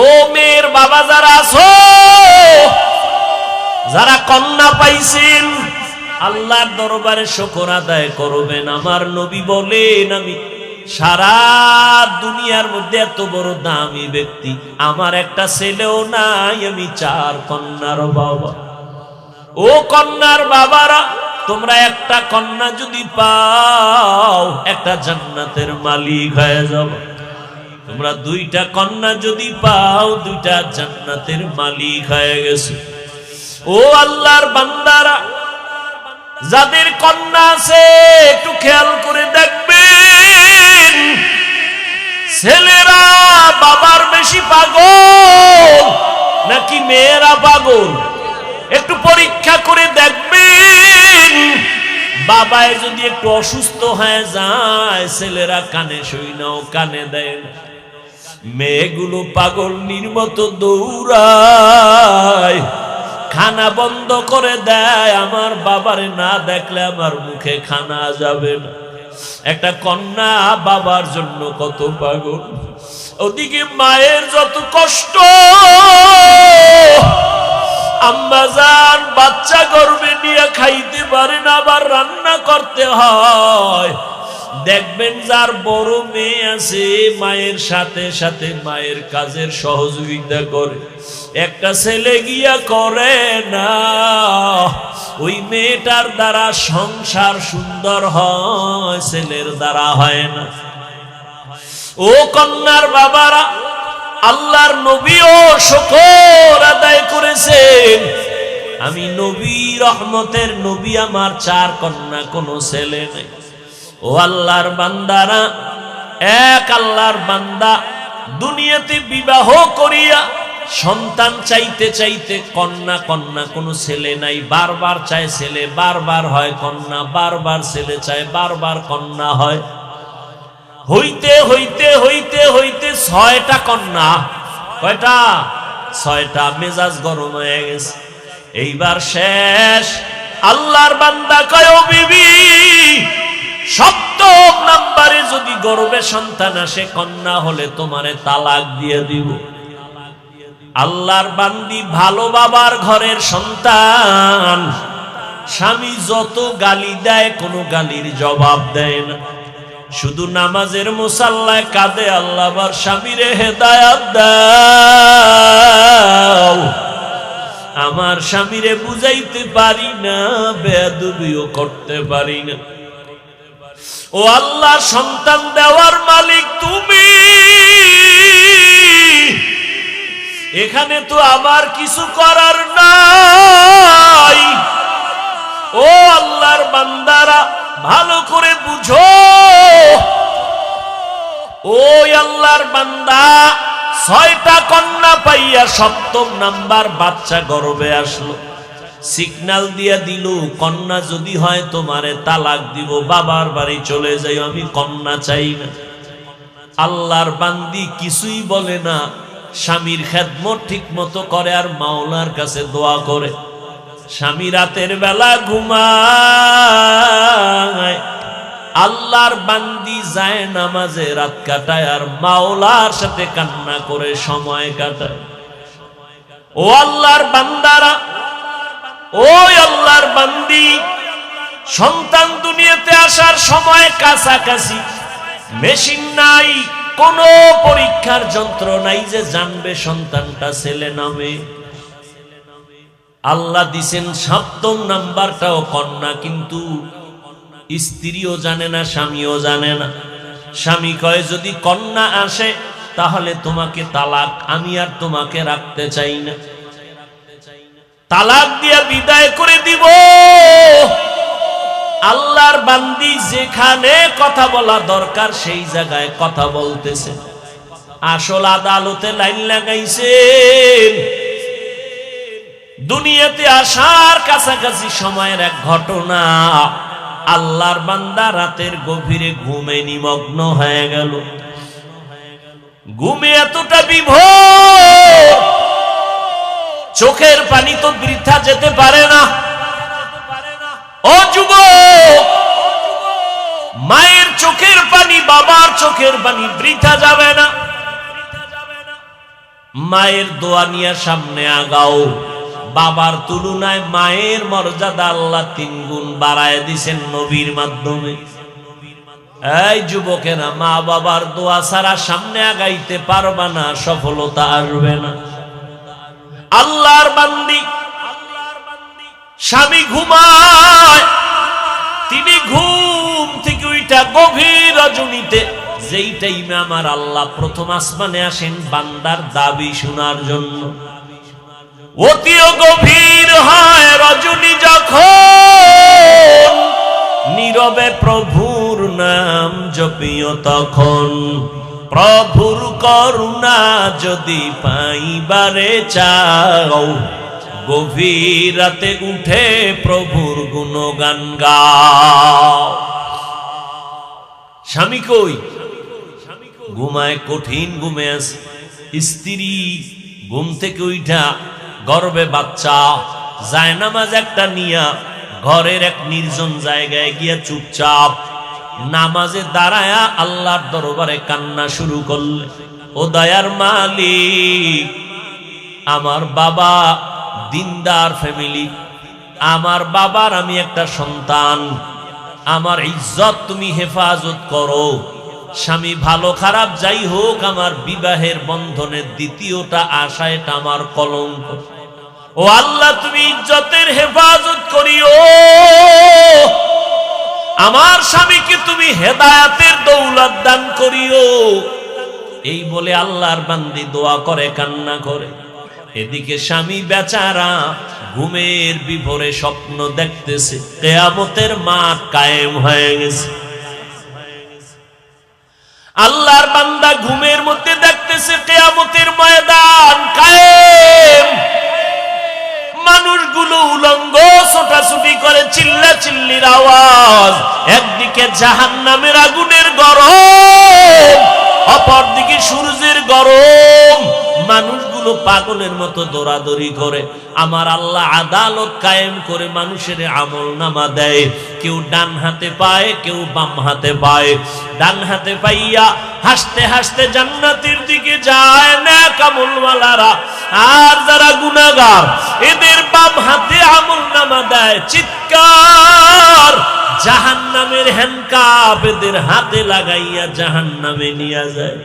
ও মেয়ের বাবা যারা আছো, যারা কন্যা পাইছেন, আল্লাহর দরবারে শুকর আদায় করবেন। আমার নবী বলেন, আমি সারা দুনিয়ার মধ্যে এত বড় দামি ব্যক্তি, আমার একটা ছেলেও নাই, আমি 4 কন্যার বাবা। ও কন্যার বাবারা, তোমরা একটা কন্যা যদি পাও, একটা জান্নাতের মালিক হয়ে যাবে। তোমরা 2টা কন্যা যদি পাও, 2টা জান্নাতের মালিক হয়ে গেছে। ও আল্লাহর বান্দারা, যাদের কন্যা আছে একটু খেয়াল করে দেখবেন, ছেলেরা বাবার বেশি পাগল নাকি মেয়েরা পাগল? একটু পরীক্ষা করে দেখবেন। বাবায় যদি একটু অসুস্থ হয়ে যায়, ছেলেরা কানে শুই নাও, কানে দেয় না। মেয়েগুলো পাগলনির মতো দৌড়ায়, খানা বন্ধ করে দেয়, আমার বাবারে না দেখলে আমার মুখে খানা যাবে না। একটা কন্যা বাবার জন্য কত পাগল। ওদিকে মায়ের যত কষ্ট, আম্মা জান বাচ্চা গর্ভে নিয়ে খাইতে পারে না, আবার রান্না করতে হয়। দেখবেন যার বড় মেয়ে আছে, মায়ের সাথে সাথে মায়ের কাজের সহযোগিতা করে। একটা ছেলে গিয়া করে না, ওই মেয়েটার দ্বারা সংসার সুন্দর হয়, ছেলের দ্বারা হয় না। ও কন্যার বাবারা, আল্লাহর নবীও শুকর আদায় করেছেন। আমি নবী, রহমতের নবী, আমার 4 কন্যা, কোনো ছেলে নেই। ও আল্লাহর বান্দারা, এক আল্লাহর বান্দা দুনিয়াতে বিবাহ করিয়া সন্তান চাইতে চাইতে কন্যা কন্যা, কোনো ছেলে নাই, বারবার চায় ছেলে, বারবার হয় কন্যা, বারবার ছেলে চায়, বারবার কন্যা হয়। হইতে হইতে হইতে হইতে 6টা কন্যা। কয়টা? 6টা। মেজাজ গরম হয়ে গেছে, এইবার শেষ। আল্লাহর বান্দা কয়, ও বিবি, 7ম নাম্বারে যদি গর্ভে সন্তান আসে, কন্যা হলে তোমারে তালাক দিয়ে দিব। আল্লাহর বান্দি ভালো বাবার ঘরের সন্তান, স্বামী যত গালি দেয় কোনো গালির জবাব দেয় না, শুধু নামাজের মুসাল্লায় কাঁদে, আল্লাহ আমার স্বামীরে হেদায়াত দাও। আমার স্বামীরে বুঝাইতে পারি না, বেয়াদবিও করতে পারি না। ও আল্লাহ, সন্তান দেওয়ার মালিক তুমি, এখানে তো আমার কিছু করার নাই। ও আল্লাহর বান্দারা ভালো করে বুঝো, ও আল্লাহর বান্দা 6টা কন্যা পাইয়া 7ম নাম্বার বাচ্চা গর্ভে আসলো, সিগন্যাল দিয়া দিল কন্যা যদি হয় তোমারে তালাক দিব, বাবার বাড়ি চলে যাই, আমি কন্যা চাই না। আল্লাহর বান্দি কিছুই বলে না, স্বামীর খেদমত ঠিক মতো করে আর মাওলার কাছে দোয়া করে। স্বামী রাতের বেলা ঘুমায়, আল্লাহর বান্দি যায় নামাজে রাত কাটায় আর মাওলার সাথে কান্না করে সময় কাটায়। ও আল্লাহর বান্দারা, ও আল্লাহর বান্দি, সন্তান দুনিয়াতে আসার সময় কাছাকাছি, মেশিন নাই, কোনো পরীক্ষার যন্ত্র নাই যে জানবে সন্তানটা ছেলে না মেয়ে। আল্লাহ দিছেন 7ম নাম্বারটাও কন্যা, কিন্তু স্ত্রীও জানে না, স্বামীও জানে না। স্বামী কয় যদি কন্যা আসে তাহলে তোমাকে তালাক, আমি আর তোমাকে রাখতে চাই না, তালাক দিয়া বিদায় করে দিব। আল্লাহর বান্দি যেখানে কথা বলা দরকার সেই জায়গায় কথা বলতেছে। আসল আদালতে লাইন লাগাইছেন। দুনিয়াতে আসার কাছাকাছি সময়ের এক ঘটনা, আল্লাহর বান্দা রাতের গভীরে ঘুমে নিমগ্ন হয়ে গেল। ঘুমে এতটা বিভোর, চোখের পানি তো বৃথা যেতে পারে না। ও যুবক, মায়ের চোখের পানি, বাবার চোখের পানি বৃথা যাবে না। মায়ের দোয়া নিয়ে সামনে আগাও। বাবার তুলনায় মায়ের মর্যাদা আল্লাহ 3 গুণ বাড়ায় দিছেন নবীর মাধ্যমে। এই যুবকেরা, মা বাবার দোয়া ছাড়া সামনে আগাইতে পারবা না, সফলতা আসবে না। আল্লাহর বান্দি, স্বামী ঘুমায়, তিনি ঘুম থেকে উঠা গভীর রজনীতে, যেই টাইমে আমার আল্লাহ প্রথম আসমানে আসেন বান্দার দাবি শোনার জন্য, অতিও গভীর হয় রজনী যখন, নীরবে প্রভুর নাম জপিও তখন। প্রভুর করুণা যদি পাইবারে চাও, গভীর রাতে উঠে প্রভুর গুণগান গাও। স্বামী কই? ঘুমায়, কঠিন ঘুমে আছে। স্ত্রী ঘুম থেকে উঠা গর্বে বাচ্চা, জায়নামাজ একটা নিয়া ঘরের এক নির্জন জায়গায় গিয়া চুপচাপ নামাজে দাঁড়ায়া আল্লাহর দরবারে কান্না শুরু করলে, ও দয়ার মালিক, আমার বাবা দিনদার ফ্যামিলি, আমার বাবার আমি একটা সন্তান, আমার ইজ্জত তুমি হেফাজত করো। স্বামী ভালো খারাপ যাই হোক, আমার বিবাহের বন্ধনের দ্বিতীয়টা আশা, এটা আমার কলঙ্ক। ও আল্লাহ, তুমি ইজ্জতের হেফাজত করিও। আমার স্বামীকে তুমি হেদায়েতের দৌলত দান করিও। এই বলে আল্লাহর বান্দি দোয়া করে, কান্না করে। এদিকে স্বামী বেচারা ঘুমের বিভোরে স্বপ্ন দেখতেছে কিয়ামতের মাঠ কায়েম হয়ে গেছে। আল্লাহর বান্দা ঘুমের মধ্যে দেখতেছে কিয়ামতের ময়দান কায়েম। মানুষগুলো উলঙ্গ ছোটাছুটি করে, চিল্লাচিল্লির আওয়াজ। একদিকে জাহান্নামের আগুনের গরম, অপরদিকে সূর্যের গরম। মানুষগুলো মানুষগুলো পাগলের মতো দৌড়াদৌড়ি করে। আমার আল্লাহ আদালত কায়েম করে মানুষের আমল নামা দেয়। কেউ ডান হাতে পায়, কেউ বাম হাতে পায়। ডান হাতে পাইয়া হাসতে হাসতে জান্নাতের দিকে যায় নেক আমলওয়ালারা, আর যারা গুনাহগার এদের বাম হাতে আমল নামা দেয়। চিৎকার, জাহান্নামের হ্যান্ডকাপ এদের হাতে লাগাইয়া জাহান্নামে নিয়ে যায়।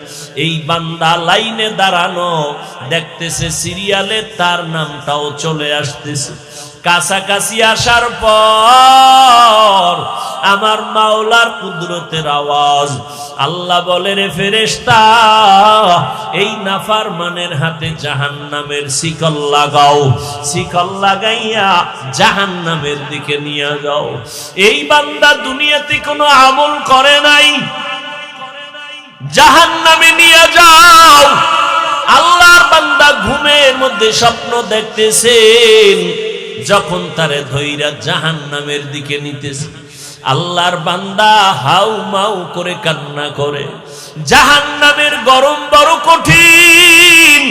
এই বান্দা লাইনে দাঁড়ানো, দেখতেছে সিরিয়ালে তার নামটাও চলে আসতেছে। কাছাকাছি আসার পর আমার মাওলার কুদরতের আওয়াজ, আল্লাহ বলে, রে ফেরেশতা, এই নাফরমানের হাতে জাহান্নামের শিকল লাগাও, শিকল লাগাইয়া জাহান্নামের দিকে নিয়ে যাও। এই বান্দা দুনিয়াতে কোনো আমল করে নাই, জাহান্নামে নিয়ে যাও। আল্লাহর বান্দা ঘুমের মধ্যে স্বপ্ন দেখতেছেন, যখন তারে ধইরা জাহান্নামের দিকে নিতেছে, আল্লাহর বান্দা হাউ মাউ করে কান্না করে। জাহান্নামের গরম বড় কঠিন,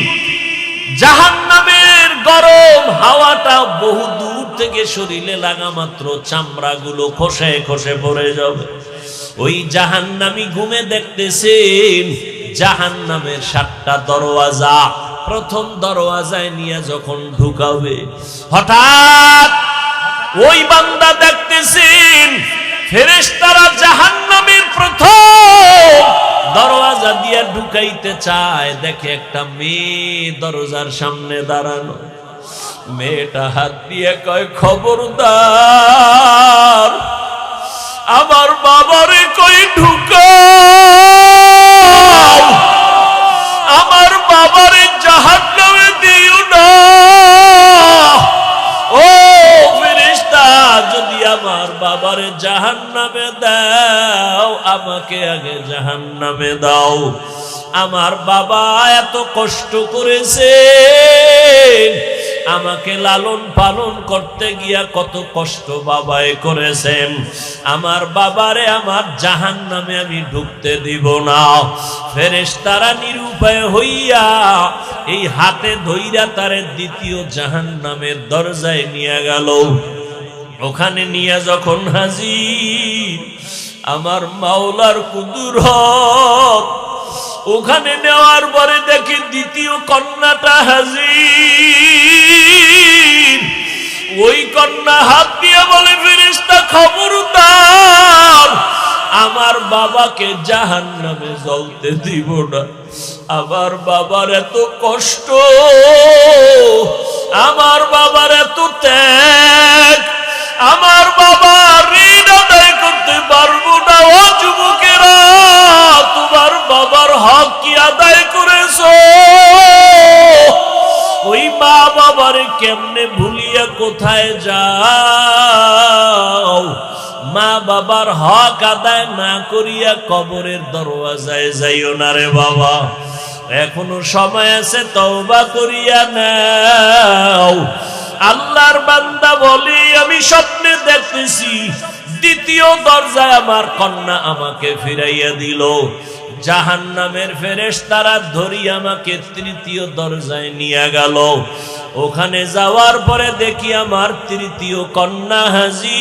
জাহান্নামের গরম হাওয়াটা বহু দূর থেকে শরীরে লাগা মাত্র চামড়াগুলো খসে খসে পড়ে যাবে। ওই জাহান্নামী ঘুমে দেখতেছেন জাহান্নামের 7টা দরওয়াজা। প্রথম দরওয়াজায় নিয়ে যখন ঢুকাবে, হঠাৎ ওই বান্দা দেখতেছেন ফেরেশতারা জাহান্নামের প্রথম দরওয়াজা দিয়ে ঢুকাইতে চায়। দেখে একটা মেয়ে দরজার সামনে দাঁড়ানো। মেয়েটা হাত দিয়ে কয়, খবরদার আমার বাবারে কই ঢুকাও, আমার বাবারে জাহান্নামে দিও না। ও ফেরেশতা, যদি আমার বাবারে জাহান্নামে দাও, আমাকে আগে জাহান্নামে দাও। আমার বাবা এত কষ্ট করেছে, আমাকে লালন পালন করতে গিয়া কত কষ্ট বাবায় করেছেন। আমার বাবারে আমার জাহান্নামে আমি ঢুকতে দিব না। ফেরেশতারা নিরুপায় হইয়া এই হাতে ধইরা তারে দ্বিতীয় জাহান্নামের দরজায় নিয়ে গেল। ওখানে নিয়ে যখন হাজির আমার মাওলার কুদরত, ওখানে নেওয়ার পরে দেখি দ্বিতীয় কন্যাটা হাজির। ওই কন্যা হাত দিয়ে বলে, ফেরেশতা খবরদার আমার বাবাকে জাহান্নামে জ্বলতে দিব না। আমার বাবার এত কষ্ট, আমার বাবার এত ত্যাগ, আমার বাবা ঋণ আদায় করতে পারবো না। ও যুবকেরা, তোমার বাবার হক কি আদায় করেছো? ওই মা বাবারে কেমনে ভুলিয়া কোথায় যাও? মা বাবার হক আদায় না করিয়া কবরের দরওয়াজায় যাইও না রে বাবা, এখনো সময় আছে, তওবা করিয়া নাও। আল্লাহর বান্দা বলি, আমি স্বপ্নে দেখতেছি দ্বিতীয় দরজায় আমার কন্যা আমাকে ফিরাইয়া দিল। জাহান্নামের ফেরেশতারা ধরি আমাকে তৃতীয় দরজায় নিয়ে গেল। ওখানে যাওয়ার পরে দেখি আমার তৃতীয় কন্যা হাজির।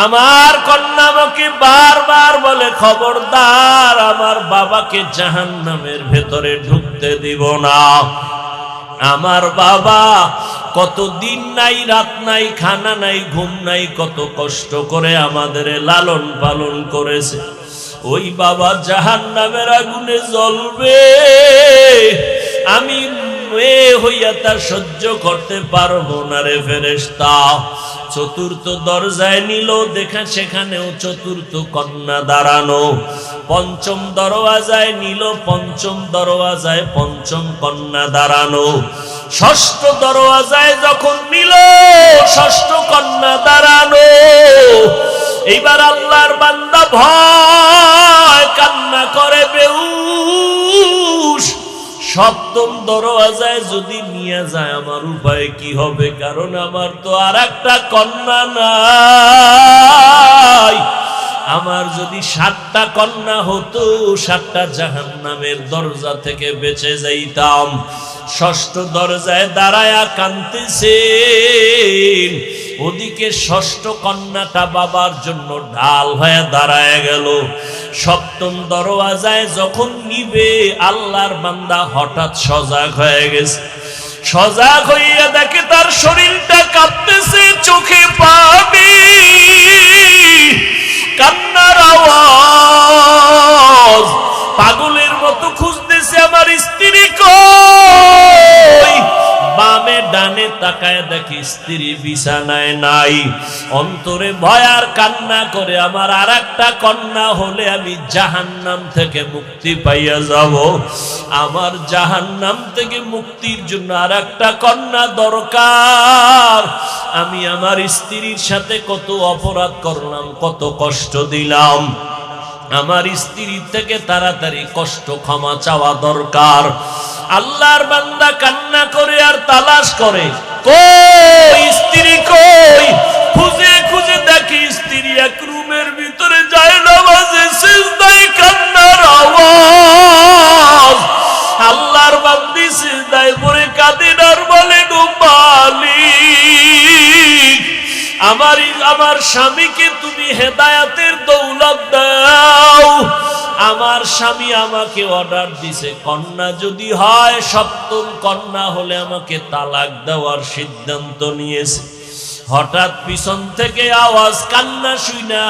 আমার কন্যা আমাকে বারবার বলে, খবরদার আমার বাবাকে জাহান্নামের ভেতরে ঢুকতে দিব না। আমার বাবা কত দিন নাই, রাত নাই, খানা নাই, ঘুম নাই, কত কষ্ট করে আমাদের লালন পালন করেছে। ওই বাবা জাহান্নামের আগুনে জ্বলবে, আমি মেয়ে হইয়া তা সহ্য করতে পারবো না রে ফেরেশতা। চতুর্থ দরজায় নিল, দেখা সেখানেও চতুর্থ কন্যা দাঁড়ানো। পঞ্চম দরওয়াজায় নিল, পঞ্চম দরওয়াজায় পঞ্চম কন্যা দাঁড়ানো। ষষ্ঠ দরওয়াজায় যখন নিল, ষষ্ঠ কন্যা দাঁড়ানো। এইবার আল্লাহর বান্দা ভয় কান্না করে বেহুশ। সপ্তম দরওয়াজায় যদি নিয়ে যায় আমার উপায় কি হবে? কারণ আমার তো আর একটা কন্যা নাই। আমার যদি 7টা কন্যা হতো 7টা জাহান্নামের দরজা থেকে বেঁচে যাইতাম। 6ষ্ঠ দরজায় দাঁড়ায়া কাঁদতেছেন, ওদিকে 6ষ্ঠ কন্যাটা বাবার জন্য ঢাল হয়ে দাঁড়ায় গেল। 7ম দরওয়াজায় যখন নিবে আল্লাহর বান্দা হঠাৎ সজাগ হয়ে গেছে। সজাগ হইয়া দেখে তার শরীরটা কাঁপতেছে, চোখে পানি, কান্নার আওয়াজ। পাগলের মতো খুঁজতেছে আমার স্ত্রী কই। বামে ডানে তাকায় দেখি স্ত্রী বিছানায় নাই। অন্তরে ভয় আর কান্না করে আমার আর একটা কন্যা হলে আমি জাহান্নাম থেকে মুক্তি পাইয়া যাব। আমার জাহান্নাম থেকে মুক্তির জন্য আর একটা কন্যা দরকার। আমি আমার স্ত্রীর সাথে কত অপরাধ করলাম, কত কষ্ট দিলাম। আমার স্ত্রী থেকে তাড়াতাড়ি কষ্ট ক্ষমা চাওয়া দরকার। আল্লাহর বান্দা কান্না করে আর তালাশ করে, কই স্ত্রী কই। খুঁজে খুঁজে দেখি স্ত্রী এক রুমের ভিতরে যায় নামাজে সিজদায়, কান্নার আওয়াজ। আল্লাহর বান্দি সিজদায় পড়ে কাঁদেন আর বলেন, ও মালিক, আমার স্বামীকে তুমি হেদায়েতের দৌলত দাও। আমার স্বামী আমাকে অর্ডার দিছে, কন্যা যদি হয় 7ম কন্যা হলে আমাকে তালাক দেওয়ার সিদ্ধান্ত নিয়েছে। হঠাৎ পিছন থেকে আওয়াজ, কান্না শুইনা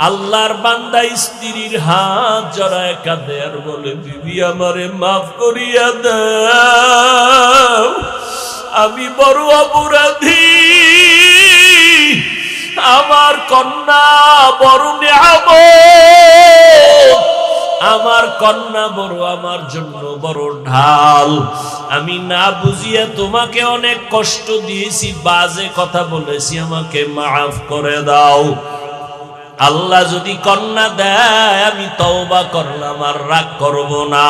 আল্লাহর বান্দা স্ত্রীর হাত জড়ায় কাঁদে আর বলে, বিবি আমারে মাফ করিয়া দাও, আমি বড় অপরাধী। আমার কন্যা বড় নিয়ামত, আমার কন্যা বড় আমার জন্য বড় ঢাল। আমি না বুঝিয়া তোমাকে অনেক কষ্ট দিয়েছি, বাজে কথা বলেছি, আমাকে মাফ করে দাও। আল্লাহ যদি কন্যা দেয় আমি তওবা করলাম, আর রাগ করব না।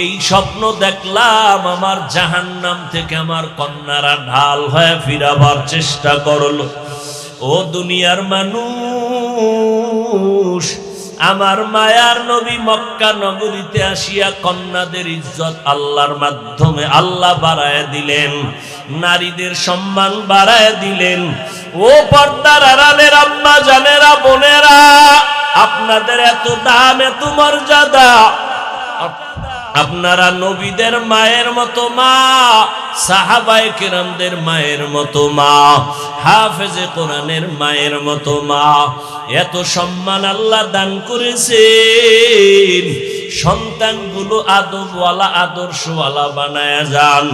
এই স্বপ্ন দেখলাম, আমার জাহান্নাম থেকে আমার কন্যারা ঢাল হয়ে ফিরাবার চেষ্টা করলো। ও দুনিয়ার মানুষ, আমার মায়ার নবী মক্কা নগরীতে আসিয়া কন্যাদের ইজ্জত আল্লাহর মাধ্যমে আল্লাহ বাড়ায় দিলেন, নারীদের সম্মান বাড়ায় দিলেন। ও পর্দার আড়ালের আম্মা জানেরা, বোনেরা, আপনাদের এত দাম, এত মর্যাদা। আপনারা নবীদের মায়ের মতো মা, সাহাবায়ে কেরামদের মায়ের মতো মা, হাফেজে কোরআনের মায়ের মতো মা। এত সম্মান আল্লাহ দান করেছেন। সন্তানগুলো আদবওয়ালা, আদর্শওয়ালা বানায়া যান।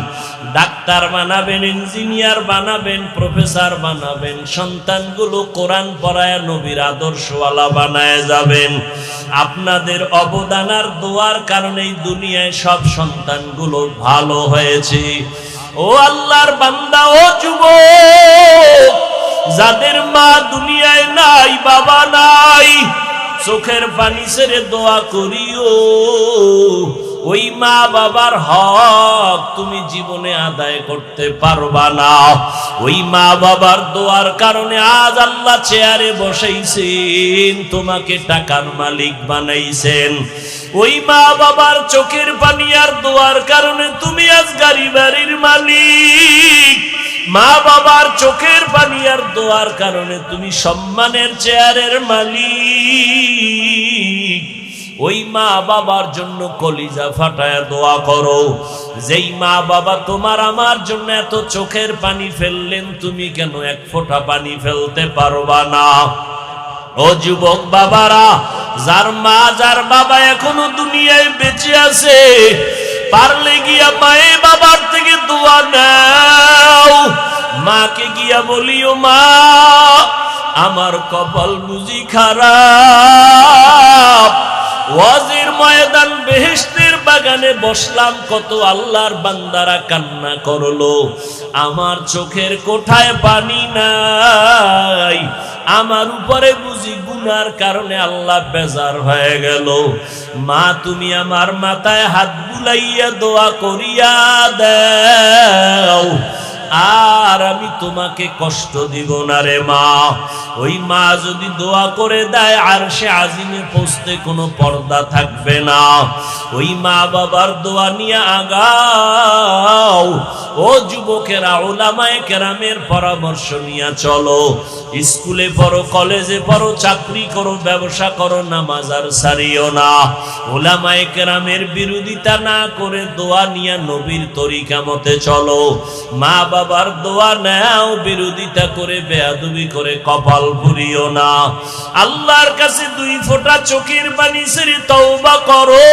ডাক্তার বানাবেন, ইঞ্জিনিয়ার বানাবেন, প্রফেসর বানাবেন। সন্তানগুলো কোরআন পড়ায় নবীর আদর্শওয়ালা বানায় যাবেন। আপনাদের অবদান আর দোয়ার কারণেই দুনিয়ায় সব সন্তানগুলো ভালো হয়েছে। ও আল্লাহর বান্দা, ও যুবক, যাদের মা দুনিয়ায় নাই, বাবা নাই, চোখের পানি ছেড়ে দোয়া করিও। ওই মা বাবার হক তুমি জীবনে আদায় করতে পারবা না। ওই মা বাবার দোয়ার কারণে আজ আল্লাহ চেয়ারে বসাইছেন, তোমাকে টাকার মালিক বানাইছেন। ওই মা বাবার চোখের পানি আর দোয়ার কারণে তুমি আজ গাড়ি বাড়ির মালিক। মা বাবার চোখের পানি আর দোয়ার কারণে তুমি সম্মানের চেয়ারের মালিক। ওই মা বাবার জন্য কলিজা ফাটায় দোয়া করো। যেই মা বাবা তোমার আমার জন্য এত চোখের পানি ফেললেন, তুমি কেন এক ফোঁটা পানি ফেলতে পারবা না? ও যুবক বাবারা, যার মা যার বাবা এখনো দুনিয়ায় বেঁচে আছে, পারলে গিয়া মায়ে বাবার থেকে দোয়া নাও। মাকে গিয়া বলিও, মা আমার কপাল বুঝি খারাপ। ওয়াজের ময়দান, বেহেশতের বাগানে বসলাম, কত আল্লাহর বান্দারা কান্না করলো, আমার চোখের কোঠায় পানি নাই। আমার উপরে বুঝি গুনার কারণে আল্লাহ বেজার হয়ে গেল। মা তুমি আমার মাথায় হাত বুলাইয়া দোয়া করিয়া দাও। আর আমি তোমাকে কষ্ট দিব না রে মা। ওই মা যদি দোয়া করে দেয় আরশে আজিমে পৌঁছতে কোনো পর্দা থাকবে না। ওই মা বাবার দোয়া নিয়ে আগাও। ও যুবকেরা, উলামায়ে কেরামের পরামর্শ নিয়ে চলো। স্কুলে পড়ো, কলেজে পড়ো, চাকরি করো, ব্যবসা করো, নামাজ আর ছাড়িও না। উলামায়ে কেরামের বিরোধিতা না করে দোয়া নিয়ে নবীর তরিকা মতে চলো। মা বাবার দোয়া নাও, বিরোধিতা করে বেয়াদবি করে কপাল পুরিও না। আল্লাহর কাছে 2 ফোঁটা চোখের পানি ছেড়ে তওবা করো।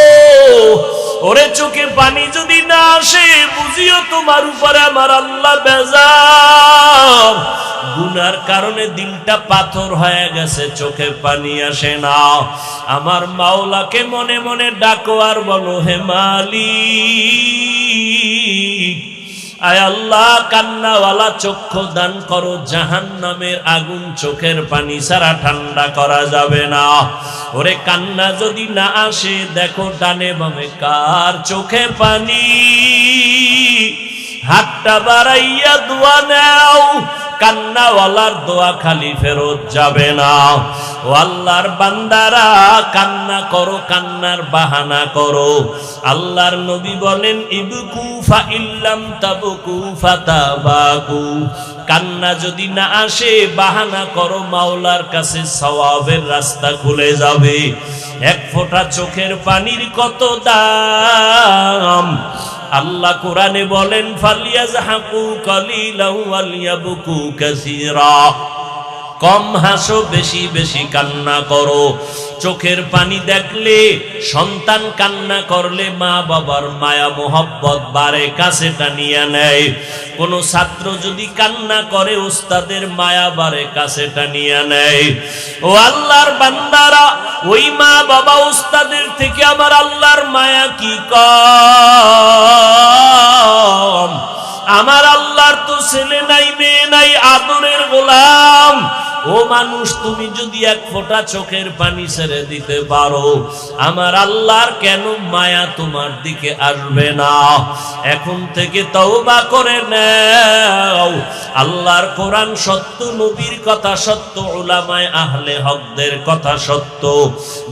ওরে চোখে পানি যদি না আসে, বুঝিও তোমার উপরে আমার আল্লাহ বেজার। গুনার কারণে দিলটা পাথর হয়ে গেছে, চোখে পানি আসে না। আমার মাওলাকে মনে মনে ডাকো আর বলো, হে মালিক, আয় আল্লাহ, কান্নাওয়ালা চক্ষু দান করো। জাহান্নামের আগুন চোখের পানি ছাড়া ঠান্ডা করা যাবে না। ওরে কান্না যদি না আসে, দেখো ডানে বামে কার চোখে পানি। হাতটা বাড়াইয়া দোয়া নাও। কান্নাওয়ালার দোয়া খালি ফেরত যাবে না। ও আল্লাহর বান্দারা, কান্না করো, কান্নার বাহানা করো। আল্লাহর নবী বলেন, ইবকু ফা ইল্লাম তাবকু ফাতাবাকু। কান্না যদি না আসে, বাহানা করো, মাওলার কাছে সওয়াবের রাস্তা খুলে যাবে। 1 ফোঁটা চোখের পানির কত দাম। আল্লাহ কোরআনে বলেন, ফালিয়াজহাকু কালিলাও ওয়ালিয়াবকু কাসীরা। কম হাসো, বেশি বেশি কান্না করো। চোখের পানি দেখলে, সন্তান কান্না করলে মা বাবার মায়া মোহব্বত বাড়ে, কাছে টানিয়া নেয়। কোন ছাত্র যদি কান্না করে, উস্তাদের মায়া বাড়ে, কাছে টানিয়া নেয়। ও আল্লাহর বান্দারা, ওই মা বাবা উস্তাদের থেকে আমার আল্লাহর মায়া কি কম? আমার আল্লাহর তো ছেলে নাই, মেয়ে নাই, আদরের গোলাম। ও মানুষ, তুমি যদি 1 ফোঁটা চোখের পানি ছেড়ে দিতে পারো, আমার আল্লাহর কেন মায়া তোমার দিকে আসবে না? এখন থেকে তওবা করে নাও। আল্লাহর কোরআন সত্য, নবীর কথা সত্য, উলামায়ে আহলে হকদের কথা সত্য।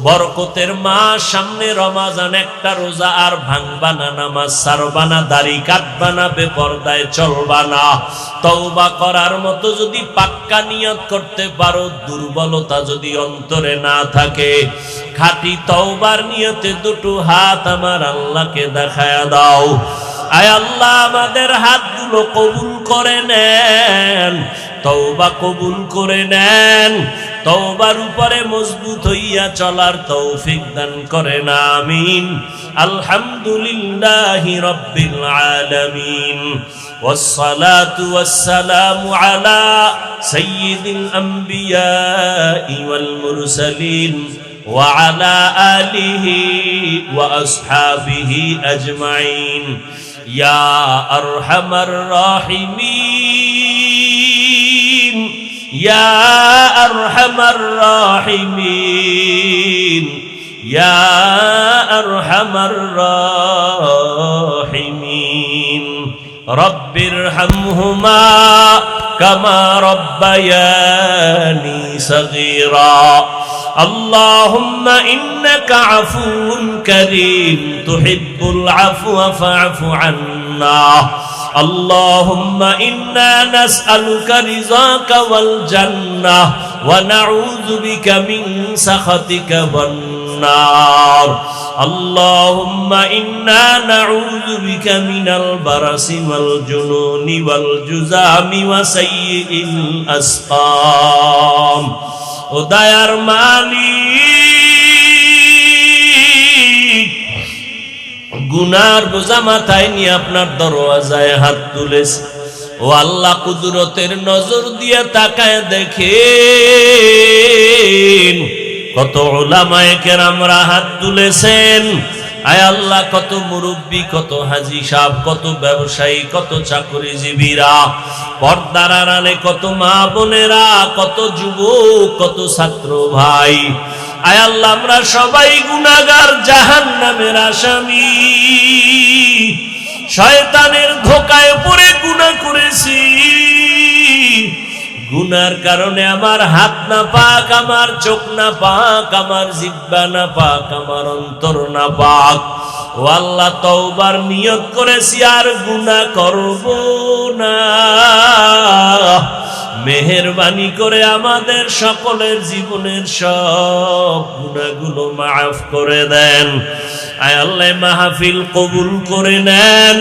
বরকতের মাস সামনে, রমাজান, একটা রোজা আর ভাঙবা না, নামাজ ছাড়বা না, দাড়ি কাটবা না, বেপরদায় চলবা না। তওবা করার মতো যদি পাক্কা নিয়ত করতে পারো, দুর্বলতা যদি অন্তরে না থাকে, খাঁটি তওবার নিয়তে 2 হাত আমার আল্লাহকে দেখায়া দাও। আয় আল্লাহ, আমাদের হাতগুলো কবুল করে নেন, তওবা কবুল করে নেন। তওবার উপরে মজবুত হইয়া চলার তৌফিক দান করেন, আমিন। আলহামদুলিল্লাহি রাব্বিল আলামিন। والصلاة والسلام على سيد الأنبياء والمرسلين وعلى آله وأصحابه أجمعين يا أرحم الراحمين يا أرحم الراحمين يا أرحم الراحمين رب ارحمهما كما ربياني صغيرا اللهم إنك عفو كريم تحب العفو فاعف عنا اللهم إنا نسألك رضاك والجنة ونعوذ بك من سخطك والنار اللهم إنا نعوذ بك من البرص والجنون والجذام وسيء الأسقام وديار মালিক গুনার বোঝা মাথায় নিয়ে আপনার দরওয়াজায় হাত তুলেছে ও আল্লাহ কুদরতের নজর দিয়ে তাকায় দেখেন কত উলামায়ে কেরামরা হাত তুলেছেন আয় আল্লাহ কত মুরব্বি কত হাজী সাহেব কত ব্যবসায়ী কত চাকরিজীবীরা পর্দার আড়ালে কত মা বোনেরা কত যুবক কত ছাত্র ভাই আয় আল্লাহ আমরা সবাই গুনাহগার জাহান্নামের আসামি শয়তানের ধোকায় পড়ে গুনাহ করেছি, গুনার কারণে আমার হাত না পাক, আমার চোখ না পাক, আমার জিহ্বা না পাক, আমার অন্তর না পাক। ও আল্লাহ, তওবার নিয়ত করেছি আর গুনাহ করব না। মেহেরবানি করে আমাদের সকলের জীবনের সব গুনাহগুলো মাফ করে দেন। আয় আল্লাহ, মাহফিল কবুল করে নেন,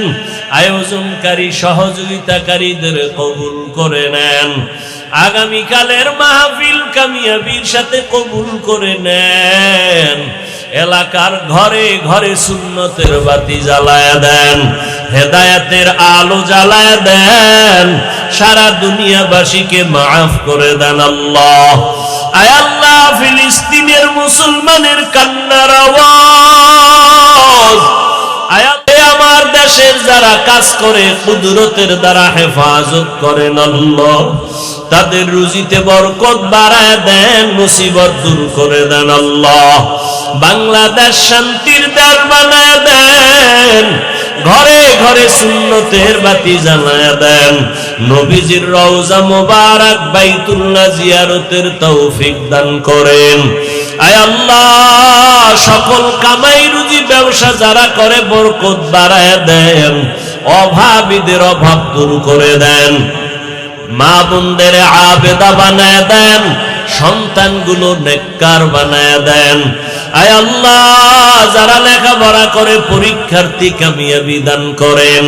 আয়োজনকারী সহযোগিতাকারীদের কবুল করে নেন। আগামীকালের মাহফিল কামিয়াবির সাথে কবুল করে নেন। এলাকার ঘরে ঘরে সুন্নতের বাতি জ্বালায়া দেন, হেদায়েতের আলো জ্বালায়া দেন, সারা দুনিয়াবাসীকে মাফ করে দেন আল্লাহ। আয় আল্লাহ, ফিলিস্তিনের মুসলমানের কান্নার আওয়াজ আমার দেশের যারা কাজ করে কুদরতের দ্বারা হেফাজত করেন আল্লাহ, তাদের রুজিতে বরকত বাড়ায় দেন, মুসিবত দূর করে দেন আল্লাহ। বাংলাদেশ শান্তির দ্বার বানায় দেন, ঘরে ঘরে সুন্নতের বাতি জ্বালায় দেন, নবীজির রওজা মোবারক বাইতুল্লাহ জিয়ারতের তৌফিক দান করেন। আয় আল্লাহ, সকল কামাই রুজি ব্যবসা যারা করে বরকত বাড়ায় দেন, অভাবীদের অভাব দূর করে দেন, মা বোনদের আবেদা বানায় দেন, সন্তানগুলো নেককার বানায় দেন। আয় আল্লাহ, যারা লেখাপড়া করে পরীক্ষার্থী কামিয়াবি দান করেন,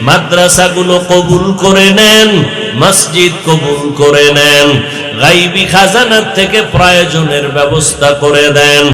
মাদ্রাসাগুলো কবুল করে নেন, মসজিদ কবুল করে নেন, গায়বী খাজানার থেকে প্রয়োজনের ব্যবস্থা করে দেন।